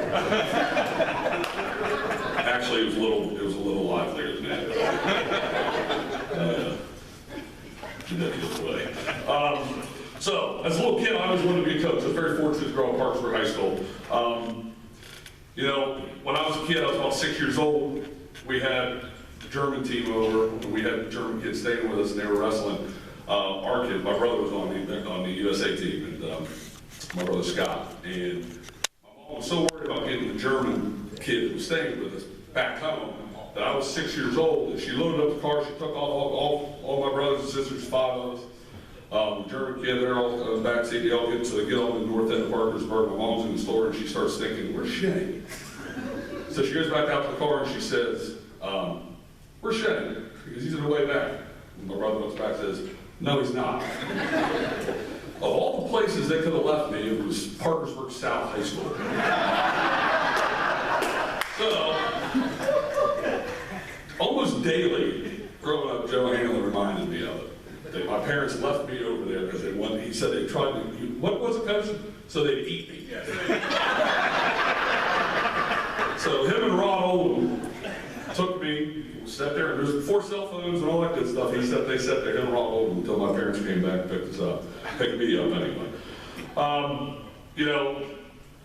Speaker 8: Actually, it was a little livelier than that. So, as a little kid, I always wanted to be a coach. I was very fortunate to grow up in Parksburg High School. You know, when I was a kid, I was about 6 years old. We had the German team over, and we had German kids staying with us, and they were wrestling. Our kid, my brother was on the USA team, and my brother Scott. And my mom was so worried about getting the German kid who was staying with us back home that I was 6 years old, and she loaded up the car. She took all my brothers and sisters, 5 of us. The German kid, they're all in the back seat. They all get on the north end of Parkersburg. My mom's in the store, and she starts thinking, "Where's Scheny?" So she goes back out to the car, and she says, "Where's Scheny?" Because he's on the way back. And my brother looks back and says, "No, he's not." Of all the places they could have left me, it was Parkersburg South High School. So, almost daily, growing up, Joe Hanlon reminded me of it. My parents left me over there because he said they tried to, what was it, Coach? So they'd eat me. So him and Ron Oldham took me, sat there, and there's before cell phones and all that good stuff. They sat there, him and Ron Oldham, until my parents came back and picked me up anyway. You know,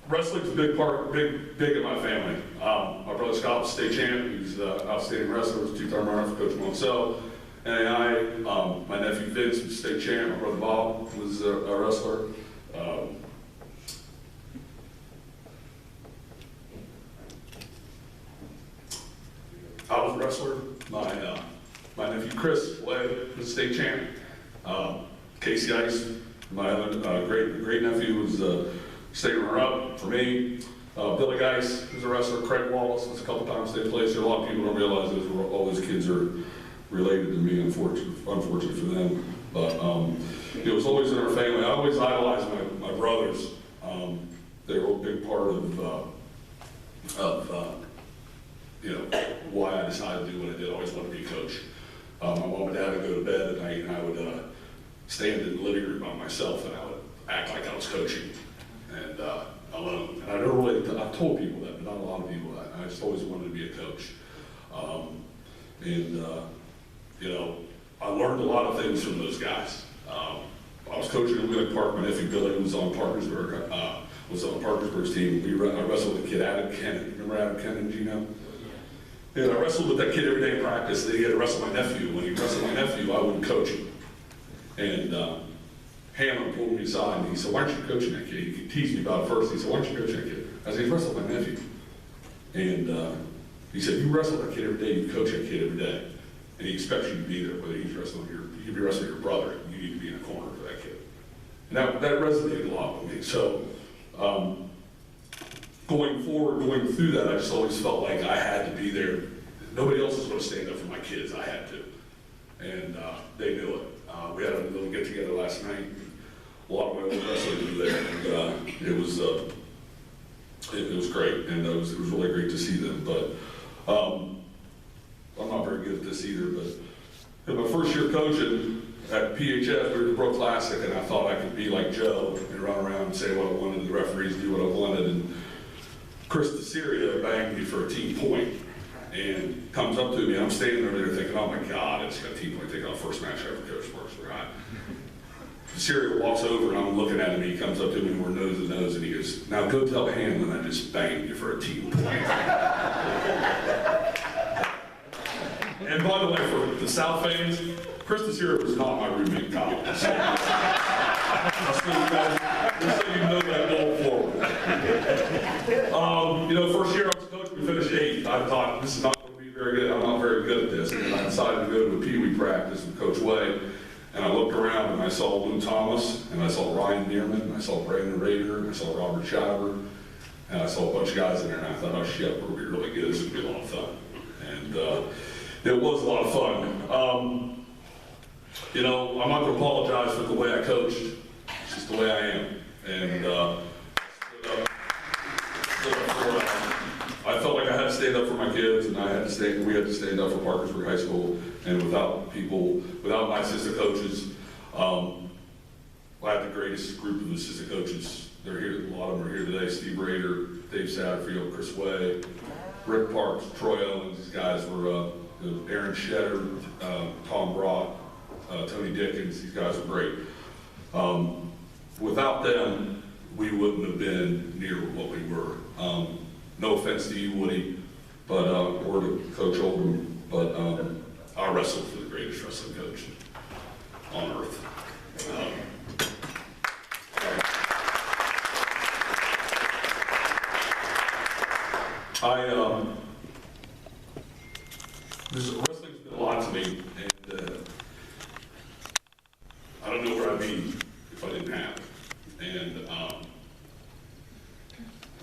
Speaker 8: wrestling's a big part, big in my family. My brother Scott was state champ. He's an outstanding wrestler, was a 2-time runner for Coach Monteleone. And my nephew Vince was state champ. My brother Bob was a wrestler. I was a wrestler. My nephew Chris was state champ. Casey Ice, my other great nephew, was state runner-up for me. Billy Geis was a wrestler. Craig Wallace was a couple times state place. A lot of people don't realize all those kids are related to me, unfortunate for them. But it was always in our family. I always idolized my brothers. They were a big part of you know, why I decided to do what I did. I always wanted to be a coach. My mom and dad would go to bed at night, and I would stand in the living room by myself, and I would act like I was coaching, and alone. And I told people that, but not a lot of people that. I just always wanted to be a coach. You know, I learned a lot of things from those guys. I was coaching at Wheeling Park. My nephew Billy was on Parkersburg. Was on Parkersburg's team. I wrestled with a kid, Adam Kennan. Remember Adam Kennan, Gino? And I wrestled with that kid every day in practice. He had to wrestle my nephew. When he wrestled my nephew, I wouldn't coach him. And Hannah pulled me aside and he said, "Why aren't you coaching that kid?" He teased me about it first. He said, "Why aren't you coaching that kid?" I said, "He's wrestling my nephew." And he said, "You wrestle that kid every day, you coach that kid every day. And he expects you to be there, whether he's wrestling you could be wrestling your brother, you need to be in the corner for that kid." And that resonated a lot with me. So going forward, going through that, I just always felt like I had to be there. Nobody else was going to stand up for my kids. I had to. And they knew it. We had a little get together last night. A lot of my old wrestlers were there, and it was great, and it was really great to see them. But I'm not very good at this either. But in my first year coaching at PHS, we were at the Brook Classic, and I thought I could be like Joe and run around and say what I wanted, the referees do what I wanted. And Chris DeSiria banged me for a team point. And comes up to me, and I'm standing over there thinking, "Oh my God, it's got a team point taking off first match I ever coached Parksburg High." Syria walks over, and I'm looking at him. He comes up to me, and we're nose to nose, and he goes, "Now go tell Hanlon I just banged you for a team point." And by the way, for the South fans, Chris DeSiria was not my roommate in college. Just so you know that going forward. You know, first year I was coach, we finished 8th. I thought, this is not going to be very good. I'm not very good at this. And I decided to go to a Pee-wee practice with Coach Way. And I looked around and I saw Lou Thomas, and I saw Ryan Dearman, and I saw Brandon Rader, and I saw Robert Shiver, and I saw a bunch of guys in there, and I thought, oh shit, we're going to be really good. This is going to be a lot of fun. And it was a lot of fun. You know, I'm not going to apologize for the way I coached. It's just the way I am. And I felt like I had to stand up for my kids, and we had to stand up for Parkersburg High School. And without my assistant coaches, I have the greatest group of assistant coaches. They're here, a lot of them are here today. Steve Rader, Dave Satterfield, Chris Way, Rick Parks, Troy Owens. These guys were Aaron Shetter, Tom Brock, Tony Dickens. These guys were great. Without them, we wouldn't have been near what we were. No offense to you, Woody, but or to Coach Oldham, but I wrestled for the greatest wrestling coach on earth. Wrestling's been a lot to me, and I don't know where I'd be if I didn't have it. And I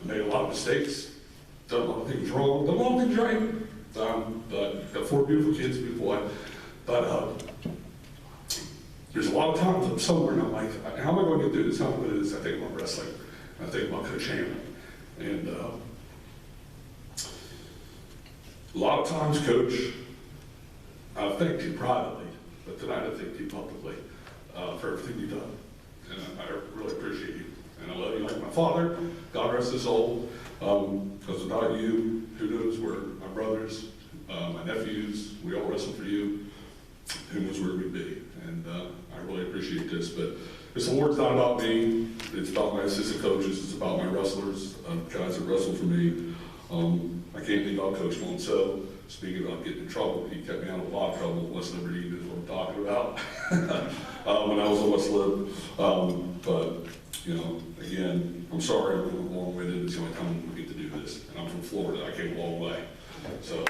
Speaker 8: made a lot of mistakes, done a lot of things wrong, done a lot of things right. But got 4 beautiful kids, beautiful wife. But there's a lot of times I'm somewhere and I'm like, how am I going to get through this? How am I going to do this? I think about wrestling. I think about Coach Hammond. And a lot of times, Coach, I've thanked you privately, but tonight I thank you publicly for everything you've done. And I really appreciate you. And I love you like my father. God rest his soul. Because without you, who knows where my brothers, my nephews, we all wrestle for you. Who knows where we'd be. And I really appreciate this. But this award's not about me. It's about my assistant coaches. It's about my wrestlers, guys that wrestle for me. I can't leave out Coach Monceau. Speaking about getting in trouble, he kept me out of a lot of trouble. West Liberty knows what I'm talking about. When I was in West Lib. But, you know, again, I'm sorry I'm long-winded. It's the only time we get to do this. And I'm from Florida. I came a long way. So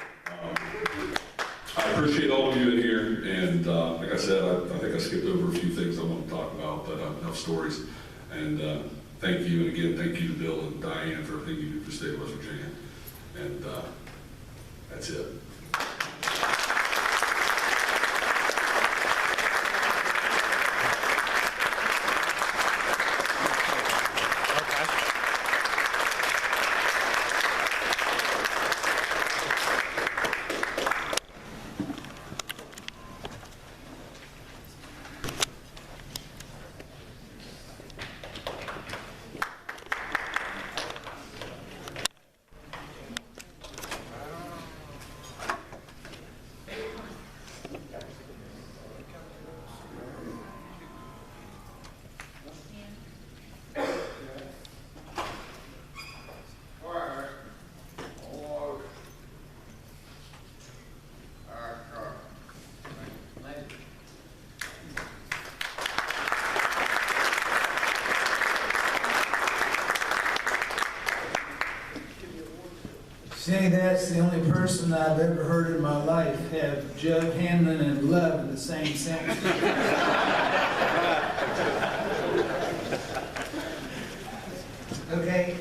Speaker 8: I appreciate all of you in here. And like I said, I think I skipped over a few things I want to talk about, but enough stories. And thank you. And again, thank you to Bill and Diane for everything you do for the state of West Virginia. And that's it.
Speaker 3: Scheny, that's the only person I've ever heard in my life have jug handling and love in the same sentence. Okay,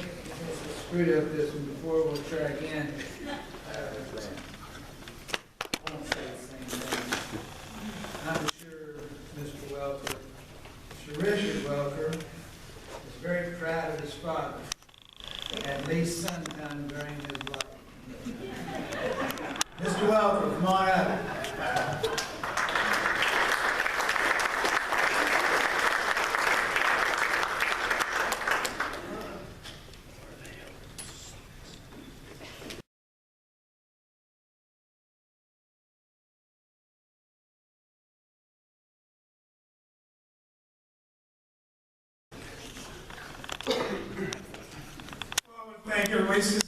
Speaker 3: screwed up this one before, we'll try again. I won't say the same thing. I'm sure Mr. Welker, Mr. Richard Welker, is very proud of his father, at least sometime during his life. Mr. Welker, come on up.
Speaker 9: Thank you, everybody. This is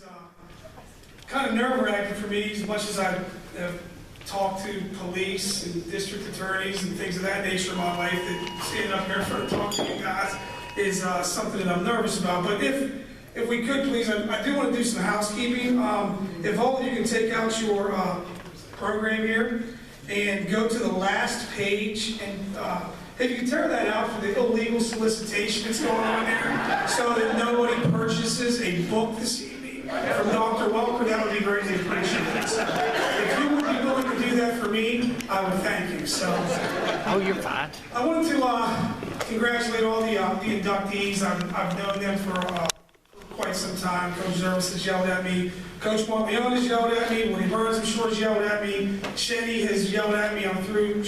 Speaker 9: kind of nerve-wracking for me, as much as I have talked to police and district attorneys and things of that nature in my life. That standing up here in front of talking to you guys is something that I'm nervous about. But if we could, please, I do want to do some housekeeping. If all of you can take out your program here and go to the last page, and if you can tear that out for the illegal solicitation that's going on there, so that nobody purchases a book this evening from Dr. Welker, that would be greatly appreciated. If you would be willing to do that for me, I would thank you. So,
Speaker 10: Oh, you're fine.
Speaker 9: I wanted to congratulate all the inductees. I've known them for quite some time. Coach Zervous has yelled at me. Coach Monteleone has yelled at me. Willie Burns, I'm sure, has yelled at me. Scheny has yelled at me. I'm through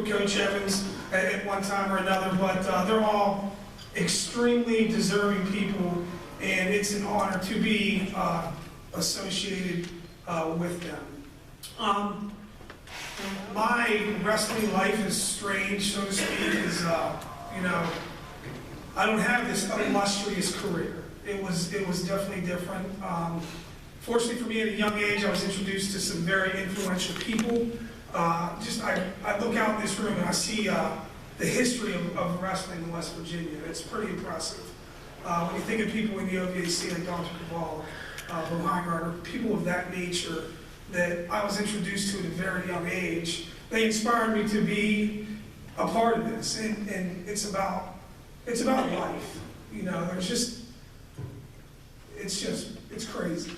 Speaker 9: Coach Evans at one time or another. But they're all extremely deserving people, and it's an honor to be associated with them. My wrestling life is strange, so to speak, is, you know, I don't have this illustrious career. It was definitely different. Fortunately for me, at a young age, I was introduced to some very influential people. I look out in this room and I see the history of wrestling in West Virginia. It's pretty impressive. When you think of people in the OVAC like Dr. Cabal, Boheingarter, people of that nature that I was introduced to at a very young age, they inspired me to be a part of this. And it's about life. You know, it's crazy.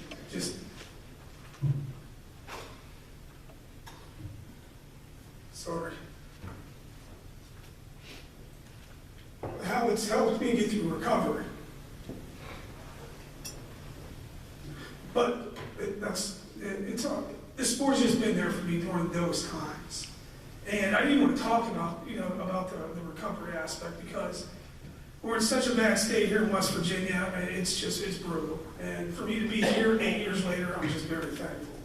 Speaker 9: Sorry. How it's helped me get through recovery. But this sport's just been there for me during those times. And I didn't want to talk about, about the recovery aspect because we're in such a bad state here in West Virginia, and it's brutal. And for me to be here 8 years later, I'm just very thankful.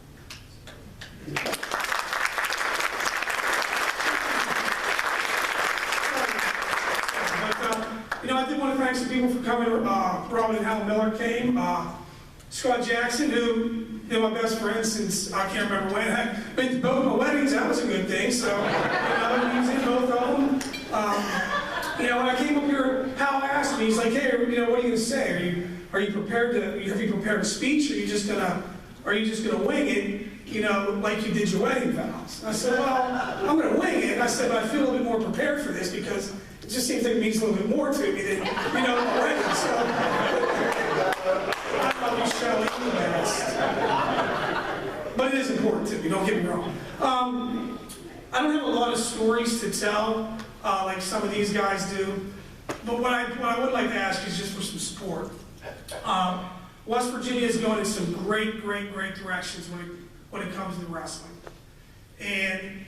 Speaker 9: I did want to thank some people for coming. Robin and Hal Miller came. Scott Jackson, who been my best friend since I can't remember when. I've been to both my weddings. That was a good thing. So, he was in both of them. When I came up here, Hal asked me, he's like, "Hey, what are you going to say? Are you prepared to? Have you prepared a speech? Or are you just gonna wing it? Like you did your wedding vows?" I said, "Well, I'm gonna wing it." I said, "But I feel a little bit more prepared for this because it just seems like it means a little bit more to me than the wedding." So I thought we shall leave the best. But it is important to me. Don't get me wrong. I don't have a lot of stories to tell like some of these guys do. But what I would like to ask is just for some support. West Virginia is going in some great directions when it comes to wrestling. And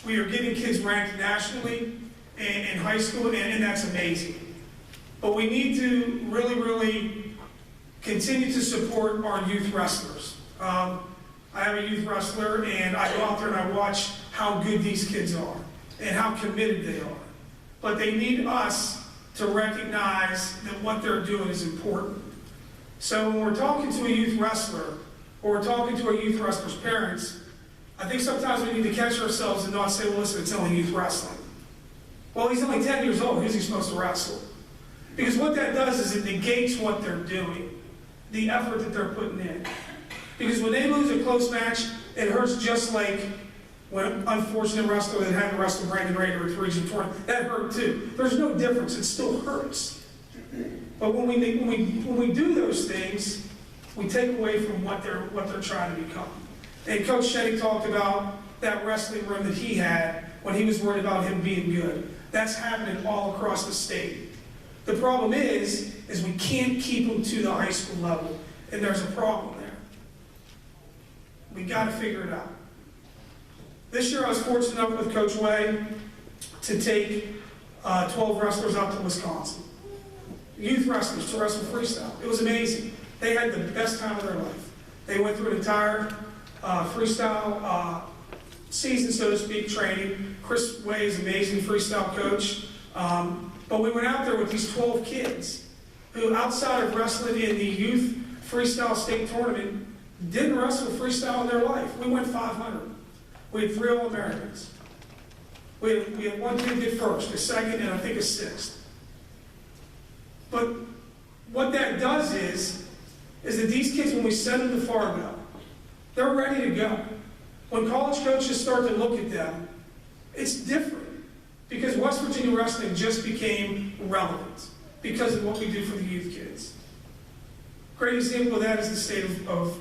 Speaker 9: we are getting kids ranked nationally in high school, and that's amazing. But we need to really continue to support our youth wrestlers. I have a youth wrestler, and I go out there and I watch how good these kids are and how committed they are. But they need us to recognize that what they're doing is important. So when we're talking to a youth wrestler, or we're talking to a youth wrestler's parents, I think sometimes we need to catch ourselves and not say, "Well, listen, it's only youth wrestling." Well, he's only 10 years old. Who's he supposed to wrestle? Because what that does is it negates what they're doing, the effort that they're putting in. Because when they lose a close match, it hurts just like when an unfortunate wrestler that had to wrestle Brandon Rader at Region 20, that hurt too. There's no difference. It still hurts. But when we do those things, we take away from what they're trying to become. And Coach Scheny talked about that wrestling room that he had when he was worried about him being good. That's happening all across the state. The problem is we can't keep them to the high school level, and there's a problem there. We got to figure it out. This year I was fortunate enough with Coach Way to take 12 wrestlers up to Wisconsin. Youth wrestlers to wrestle freestyle. It was amazing. They had the best time of their life. They went through an entire freestyle season, so to speak, training. Chris Way is an amazing freestyle coach. But we went out there with these 12 kids who, outside of wrestling in the youth freestyle state tournament, didn't wrestle freestyle in their life. We went 500. We had 3 All-Americans. We had one kid get first, a second, and I think a sixth. But what that does is that these kids, when we send them to Fargo, they're ready to go. When college coaches start to look at them, it's different. Because West Virginia wrestling just became relevant because of what we do for the youth kids. Great example of that is the state of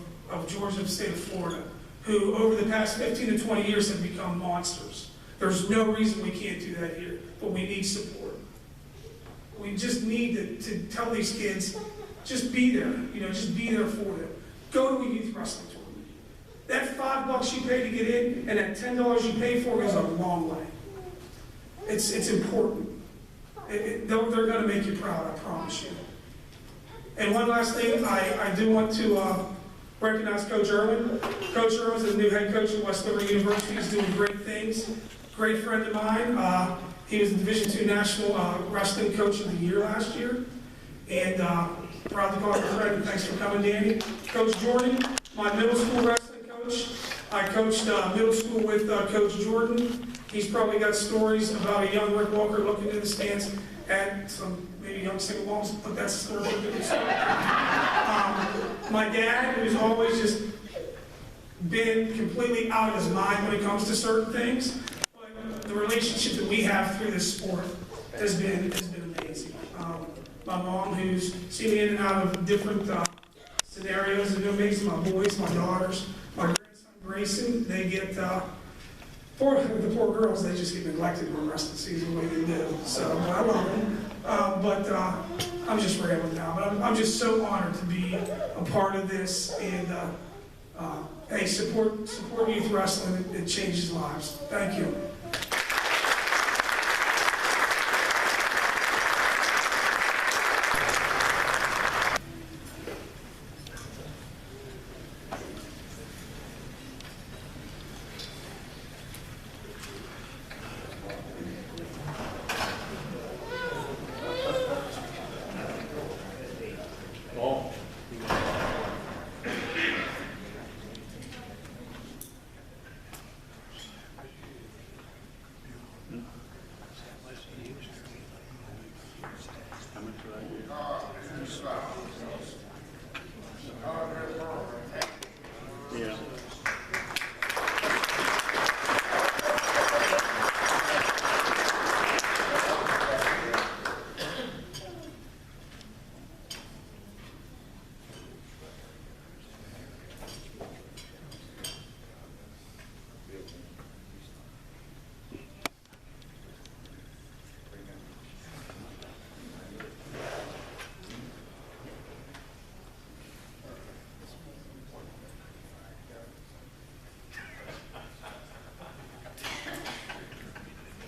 Speaker 9: Georgia, the state of Florida. who over the past 15 to 20 years have become monsters. There's no reason we can't do that here, but we need support. We just need to tell these kids, just be there, just be there for them. Go to a youth wrestling tournament. That $5 you pay to get in and that $10 you pay for goes a long way. It's important. They're going to make you proud, I promise you. And one last thing, I do want to recognize Coach Irwin. Coach Irwin's the new head coach at Westover University. He's doing great things. Great friend of mine. He was the Division II National Wrestling Coach of the Year last year. And proud to call him a friend. Thanks for coming, Danny. Coach Jordan, my middle school wrestling coach. I coached middle school with Coach Jordan. He's probably got stories about a young Rick Welker looking in the stands at some maybe young single moms, but that's a story for a different story. My dad, who's always just been completely out of his mind when it comes to certain things, but the relationship that we have through this sport has been amazing. My mom, who's seen me in and out of different scenarios, has been amazing. My boys, my daughters, my grandson Grayson, they get the poor girls, they just get neglected when wrestling season, what they do. So I love them. But I'm just rambling now. But I'm just so honored to be a part of this. And hey, support youth wrestling. It changes lives. Thank you.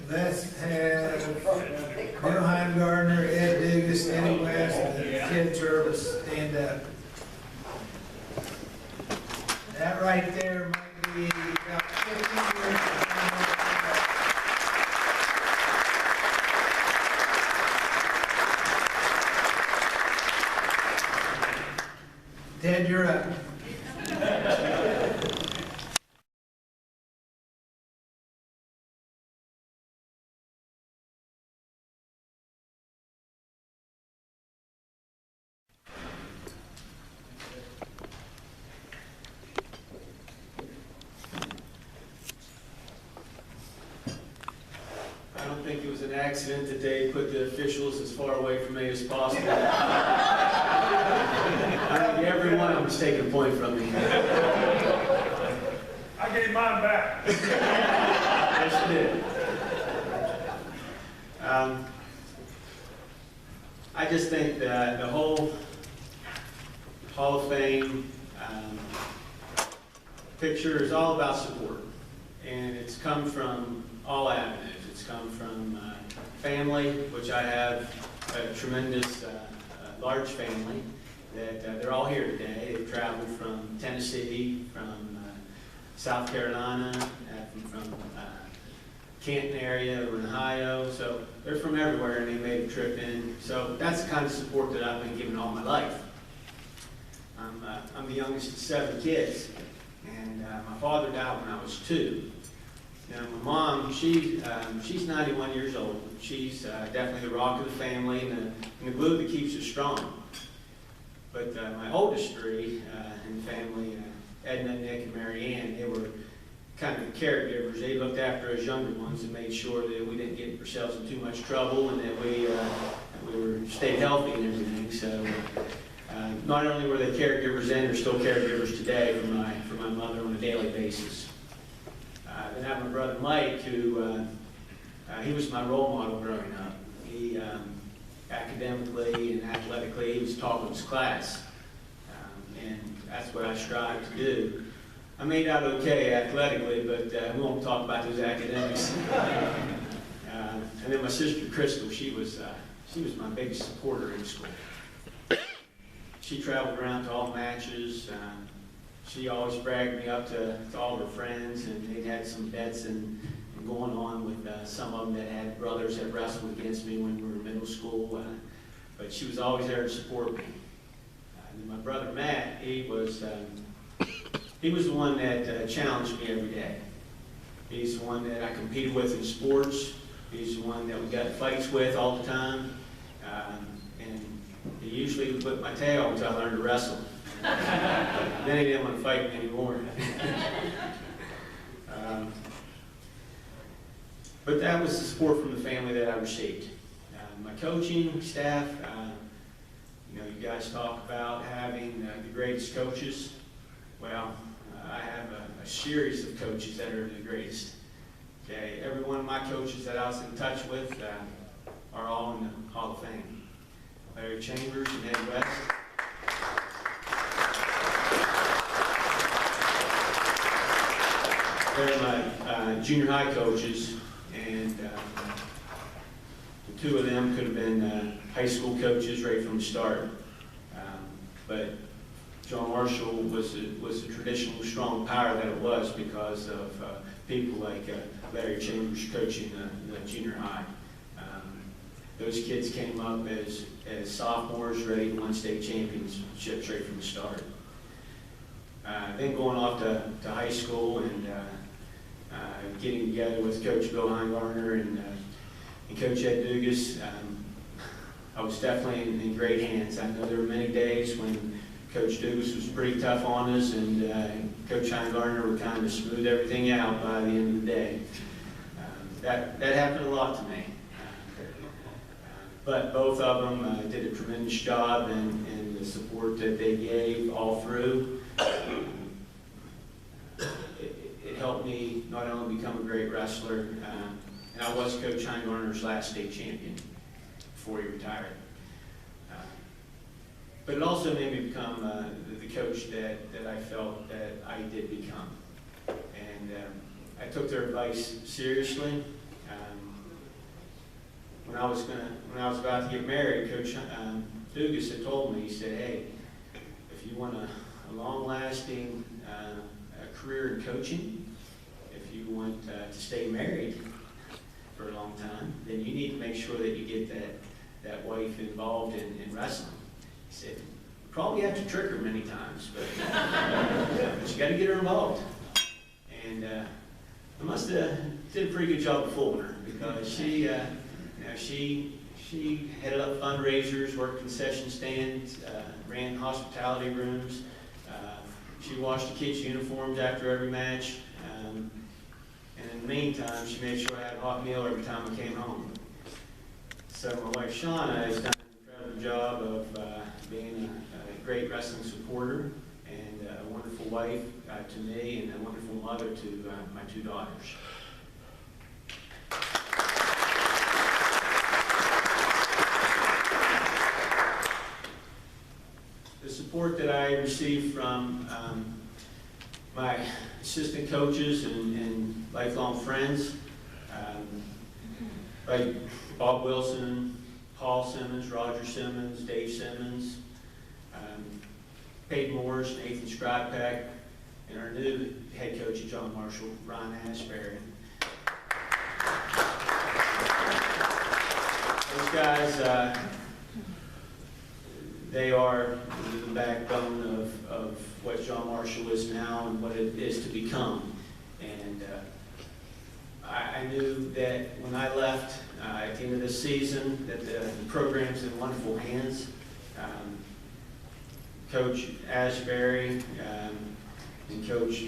Speaker 3: Let's have Bill Heimgartner, Ed Dugas, Eddie West, and Ted Zervous stand up. That right there might be about 15 years. Ted, you're up.
Speaker 10: I don't think it was an accident that they put the officials as far away from me as possible. I think every one of them is taking a point from me.
Speaker 9: I gave mine back.
Speaker 10: Yes, you did. I just think that the whole Hall of Fame picture is all about support. And it's come from all avenues. It's come from family, which I have a tremendous, large family, that they're all here today. They've traveled from Tennessee, from South Carolina, from Canton area, Ohio, so they're from everywhere and they made a trip in. So that's the kind of support that I've been given all my life. I'm the youngest of 7 kids, and my father died when I was 2. Now, my mom, she's 91 years old. She's definitely the rock of the family and the glue that keeps us strong. But my oldest 3 in the family, Edna, Nick, and Mary Ann, they were kind of the caregivers. They looked after us younger ones and made sure that we didn't get ourselves in too much trouble and that we stayed healthy and everything. So Not only were they caregivers then, they're still caregivers today for my mother on a daily basis. Then I have my brother Mike, who he was my role model growing up. He academically and athletically, he was top of his class, and that's what I strive to do. I made out okay athletically, but we won't talk about those academics. And then my sister Crystal, she was my biggest supporter in school. She traveled around to all matches. She always bragged me up to all her friends, and they had some bets and going on with some of them that had brothers that wrestled against me when we were in middle school. But she was always there to support me. And my brother Matt, he was the one that challenged me every day. He's the one that I competed with in sports. He's the one that we got fights with all the time. And he usually whipped my tail until I learned to wrestle. Then he didn't want to fight me anymore. But that was the support from the family that I received. My coaching staff, you guys talk about having the greatest coaches. Well, I have a series of coaches that are the greatest. Okay, every one of my coaches that I was in touch with are all in the Hall of Fame. Larry Chambers and Ed West. They're my junior high coaches, and the two of them could have been high school coaches right from the start. But John Marshall was a traditional strong power that it was because of people like Larry Chambers coaching the junior high. Those kids came up as sophomores ready to win state championships right from the start. Then going off to high school and getting together with Coach Bill Heingartner and Coach Ed Dugas, I was definitely in great hands. I know there were many days when Coach Dugas was pretty tough on us, and Coach Heingartner would kind of smooth everything out by the end of the day. That happened a lot to me. But both of them did a tremendous job in the support that they gave all through. It helped me not only become a great wrestler, and I was Coach Heingartner's last state champion before he retired. But it also made me become the coach that I felt that I did become. And I took their advice seriously. When I was about to get married, Coach Dugas had told me, he said, "Hey, if you want a long-lasting career in coaching, if you want to stay married for a long time, then you need to make sure that you get that wife involved in wrestling." He said, "You probably have to trick her many times, but you got to get her involved." And I must have did a pretty good job of fooling her, because she headed up fundraisers, worked concession stands, ran hospitality rooms. She washed the kids' uniforms after every match. And in the meantime, she made sure I had a hot meal every time I came home. So my wife, Scheny, has done an incredible job of being a great wrestling supporter and a wonderful wife to me, and a wonderful mother to my two daughters. The support that I received from my assistant coaches and lifelong friends, like Bob Wilson, Paul Simmons, Roger Simmons, Dave Simmons, Peyton Morris, Nathan Scripeck, and our new head coach at John Marshall, Ryan Asbury. Those guys, they are the backbone of what John Marshall is now and what it is to become. And I knew that when I left at the end of this season, that the program's in wonderful hands. Coach Asbury and Coach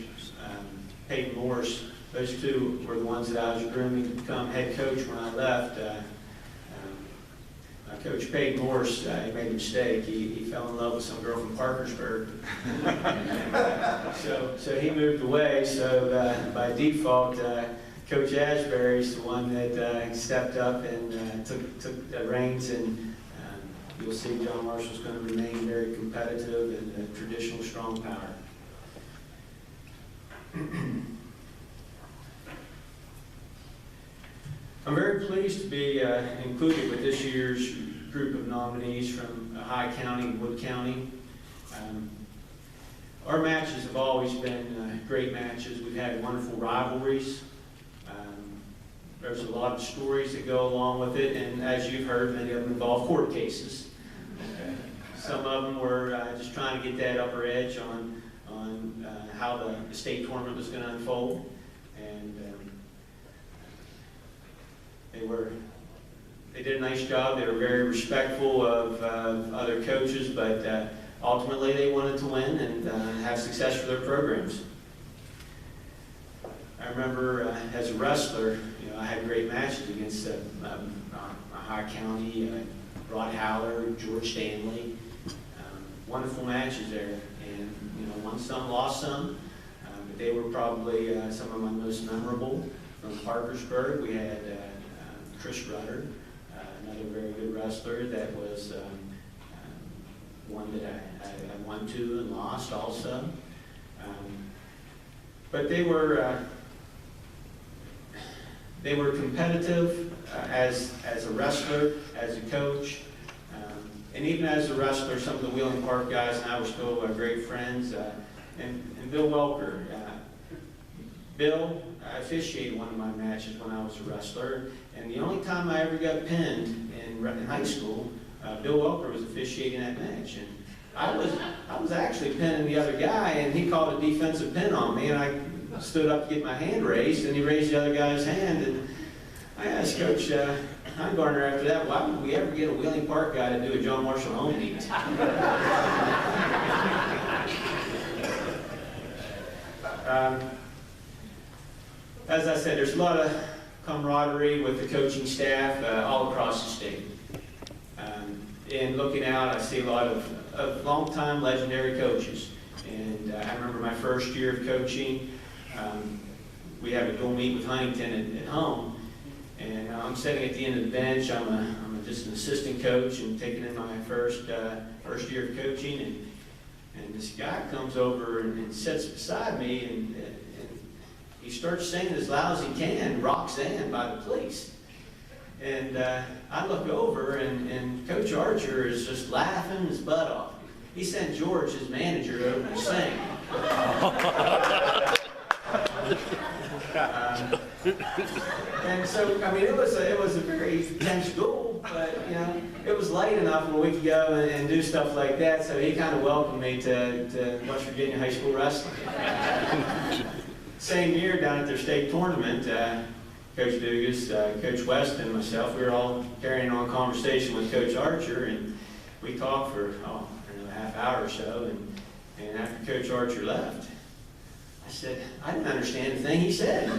Speaker 10: Peyton Morris, those two were the ones that I was grooming to become head coach when I left. Coach Peyton Morse, he made a mistake. He fell in love with some girl from Parkersburg. So he moved away. So by default, Coach Ashbury's the one that stepped up and took the reins. And you'll see John Marshall's going to remain very competitive and a traditional strong power. I'm very pleased to be included with this year's group of nominees from High County and Wood County. Our matches have always been great matches. We've had wonderful rivalries. There's a lot of stories that go along with it, and as you've heard, many of them involve court cases. Some of them were just trying to get that upper edge on how the state tournament was going to unfold. And they did a nice job. They were very respectful of other coaches, but ultimately they wanted to win and have success for their programs. I remember as a wrestler, I had great matches against High County, Rod Haller, George Stanley. Wonderful matches there, and won some, lost some, but they were probably some of my most memorable. From Parkersburg, we had Chris Rudder, another very good wrestler that was one that I won to and lost also. But they were competitive as a wrestler, as a coach, and even as a wrestler, some of the Wheeling Park guys and I were still great friends. And Bill Welker. Bill officiated one of my matches when I was a wrestler, and the only time I ever got pinned in high school, Bill Welker was officiating that match. And I was actually pinning the other guy, and he called a defensive pin on me, and I stood up to get my hand raised, and he raised the other guy's hand, and I asked Coach Heingartner after that, why would we ever get a Wheeling Park guy to do a John Marshall home meet? As I said, there's a lot of camaraderie with the coaching staff all across the state. And looking out, I see a lot of long-time legendary coaches. And I remember my first year of coaching, we have a dual meet with Huntington at home. And I'm sitting at the end of the bench. I'm just an assistant coach and taking in my first year of coaching. And this guy comes over and sits beside me, and he starts singing as loud as he can, Roxanne by the Police. And I look over, and Coach Archer is just laughing his butt off. He sent George, his manager, over to sing. And so, I mean, it was a very tense duel, but, it was light enough where we could go and do stuff like that, so he kind of welcomed me to West Virginia high school wrestling. Same year, down at their state tournament, Coach Dugas, Coach West, and myself, we were all carrying on a conversation with Coach Archer, and we talked for, a half hour or so, and after Coach Archer left, I said, I didn't understand a thing he said.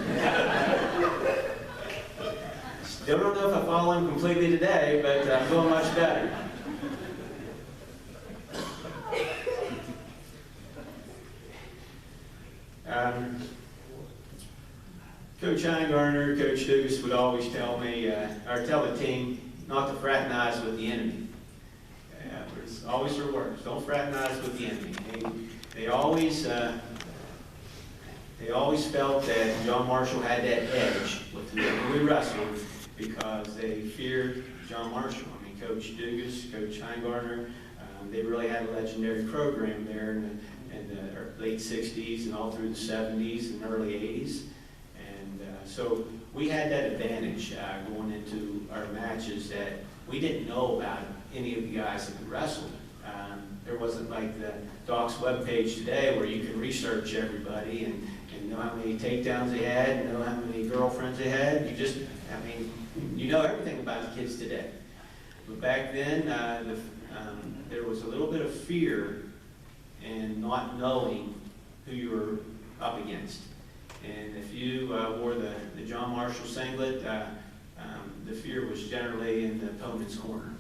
Speaker 10: Still don't know if I follow him completely today, but I'm doing much better. Coach Heingartner, Coach Dugas would always tell me, or tell the team, not to fraternize with the enemy. It's always their words. Don't fraternize with the enemy. They always felt that John Marshall had that edge with whoever we wrestled because they feared John Marshall. I mean, Coach Dugas, Coach Heingartner, they really had a legendary program there in the late 60s and all through the 70s and early 80s. And so we had that advantage going into our matches that we didn't know about any of the guys that we wrestled. There wasn't like the Doc's webpage today where you can research everybody and know how many takedowns they had, and know how many girlfriends they had. You know everything about the kids today. But back then, there was a little bit of fear in not knowing who you were up against. And if you wore the John Marshall singlet, the fear was generally in the opponent's corner.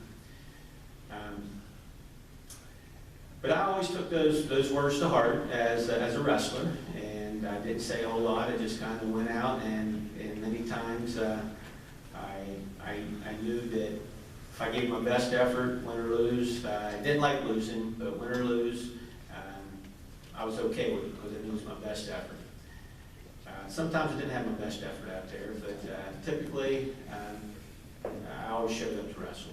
Speaker 10: But I always took those words to heart as a wrestler, and I didn't say a whole lot. I just kind of went out, and many times I knew that if I gave my best effort, win or lose, I didn't like losing, but win or lose, I was okay with it because I knew it was my best effort. Sometimes I didn't have my best effort out there, but typically I always showed up to wrestle.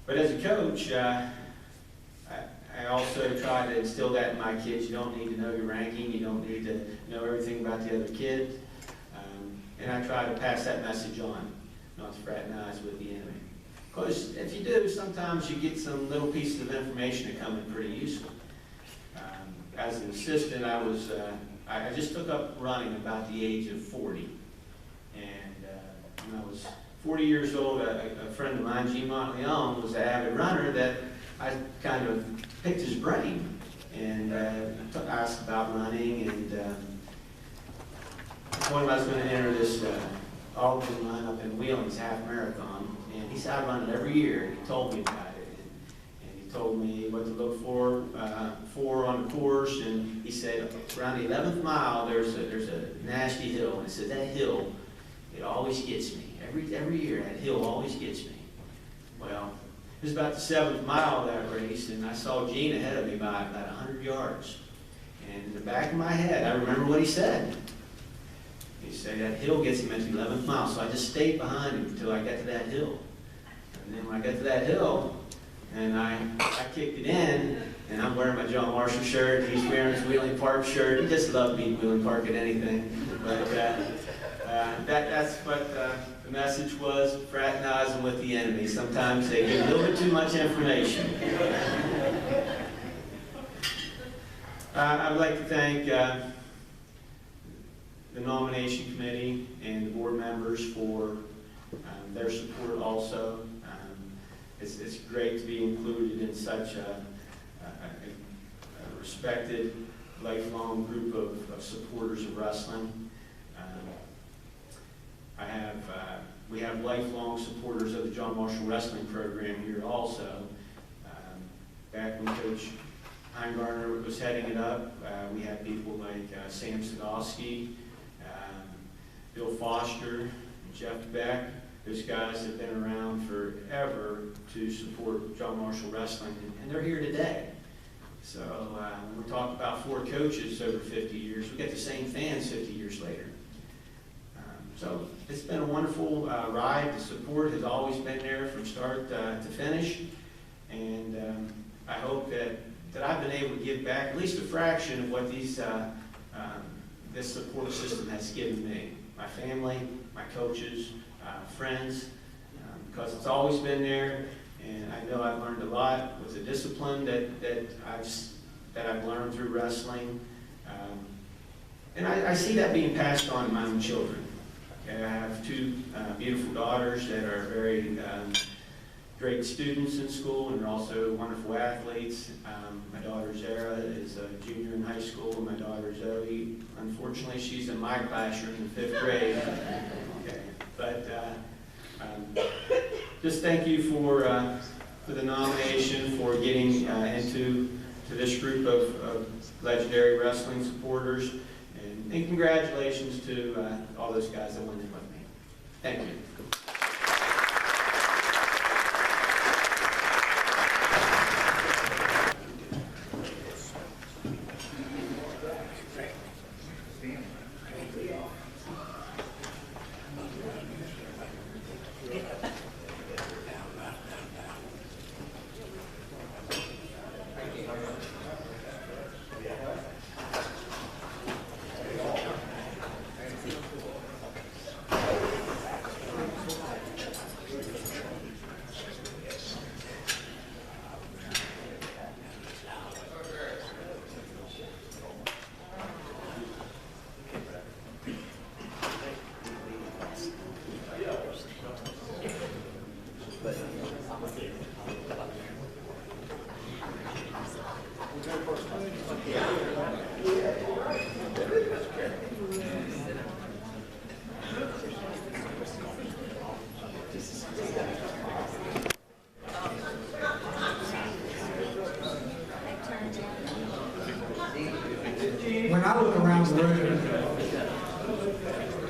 Speaker 10: But as a coach, I also try to instill that in my kids. You don't need to know your ranking. You don't need to know everything about the other kids. And I try to pass that message on, not to fraternize with the enemy. Because if you do, sometimes you get some little pieces of information that come in pretty useful. As an assistant, I just took up running about the age of 40. And when I was 40 years old, a friend of mine, Gene Monteleone, was an avid runner that I kind of picked his brain and asked about running, and told him I was going to enter this Albany run up in Wheeling's half marathon, and he said I run it every year, and he told me about it, and he told me what to look for on the course, and he said around the 11th mile there's a nasty hill, and he said that hill, it always gets me. Every year that hill always gets me. Well, it was about the 7th mile of that race, and I saw Gene ahead of me by about 100 yards. And in the back of my head, I remember what he said. He said that hill gets him at the 11th mile, so I just stayed behind him until I got to that hill. And then when I got to that hill, and I kicked it in, and I'm wearing my John Marshall shirt, he's wearing his Wheeling Park shirt. He just loved beating Wheeling Park at anything. But that's what the message was, fraternizing with the enemy. Sometimes they give a little bit too much information. I'd like to thank the nomination committee and the board members for their support also. It's great to be included in such a respected, lifelong group of supporters of wrestling. We have lifelong supporters of the John Marshall Wrestling Program here also. Back when Coach Heimgartner was heading it up, we had people like Sam Sadowski, Bill Foster, and Jeff Beck. Those guys have been around forever to support John Marshall Wrestling, and they're here today. So when we talk about 4 coaches over 50 years, we get the same fans 50 years later. So it's been a wonderful ride. The support has always been there from start to finish, and I hope that I've been able to give back at least a fraction of what this support system has given me. My family, my coaches, friends, because it's always been there, and I know I've learned a lot with the discipline that I've learned through wrestling, and I see that being passed on to my own children. Okay, I have 2 beautiful daughters that are very great students in school, and they're also wonderful athletes. My daughter Zara is a junior in high school, and my daughter Zoe, unfortunately, she's in my classroom in 5th grade. Okay. But just thank you for the nomination, for getting into this group of legendary wrestling supporters, and congratulations to all those guys that went in with me. Thank you.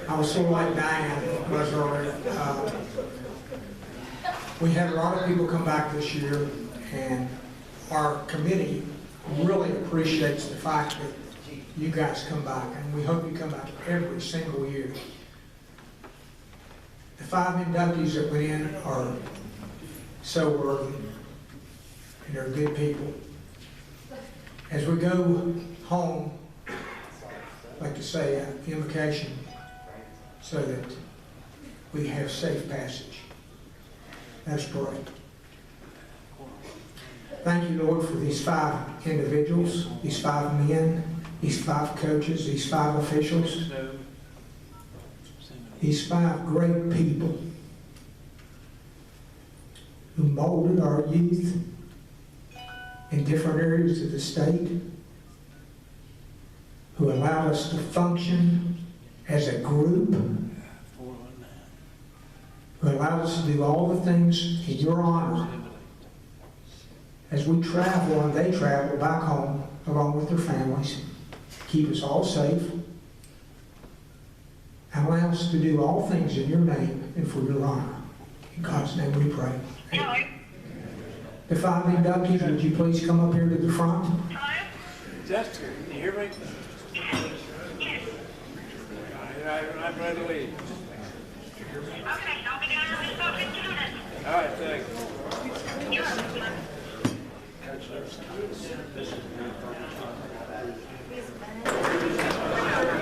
Speaker 11: I was sort of like Diane was earlier. We had a lot of people come back this year, and our committee really appreciates the fact that you guys come back, and we hope you come back every single year. The 5 inductees that went in are so worthy, and they're good people. As we go home, I'd like to say an invocation so that we have safe passage. Let's pray. Thank you, Lord, for these 5 individuals, these 5 men, these 5 coaches, these 5 officials, these 5 great people who molded our youth in different areas of the state, who allowed us to function as a group, who allowed us to do all the things in your honor as we travel and they travel back home along with their families. Keep us all safe and allow us to do all things in your name and for your honor. In God's name we pray. Amen. The 5 inductees, would you please come up here to the front?
Speaker 12: Jessica, can you hear me? I'm ready to leave.
Speaker 13: Okay, I'll be down in about 15 minutes.
Speaker 12: All right, thanks.
Speaker 2: Miss Bennett.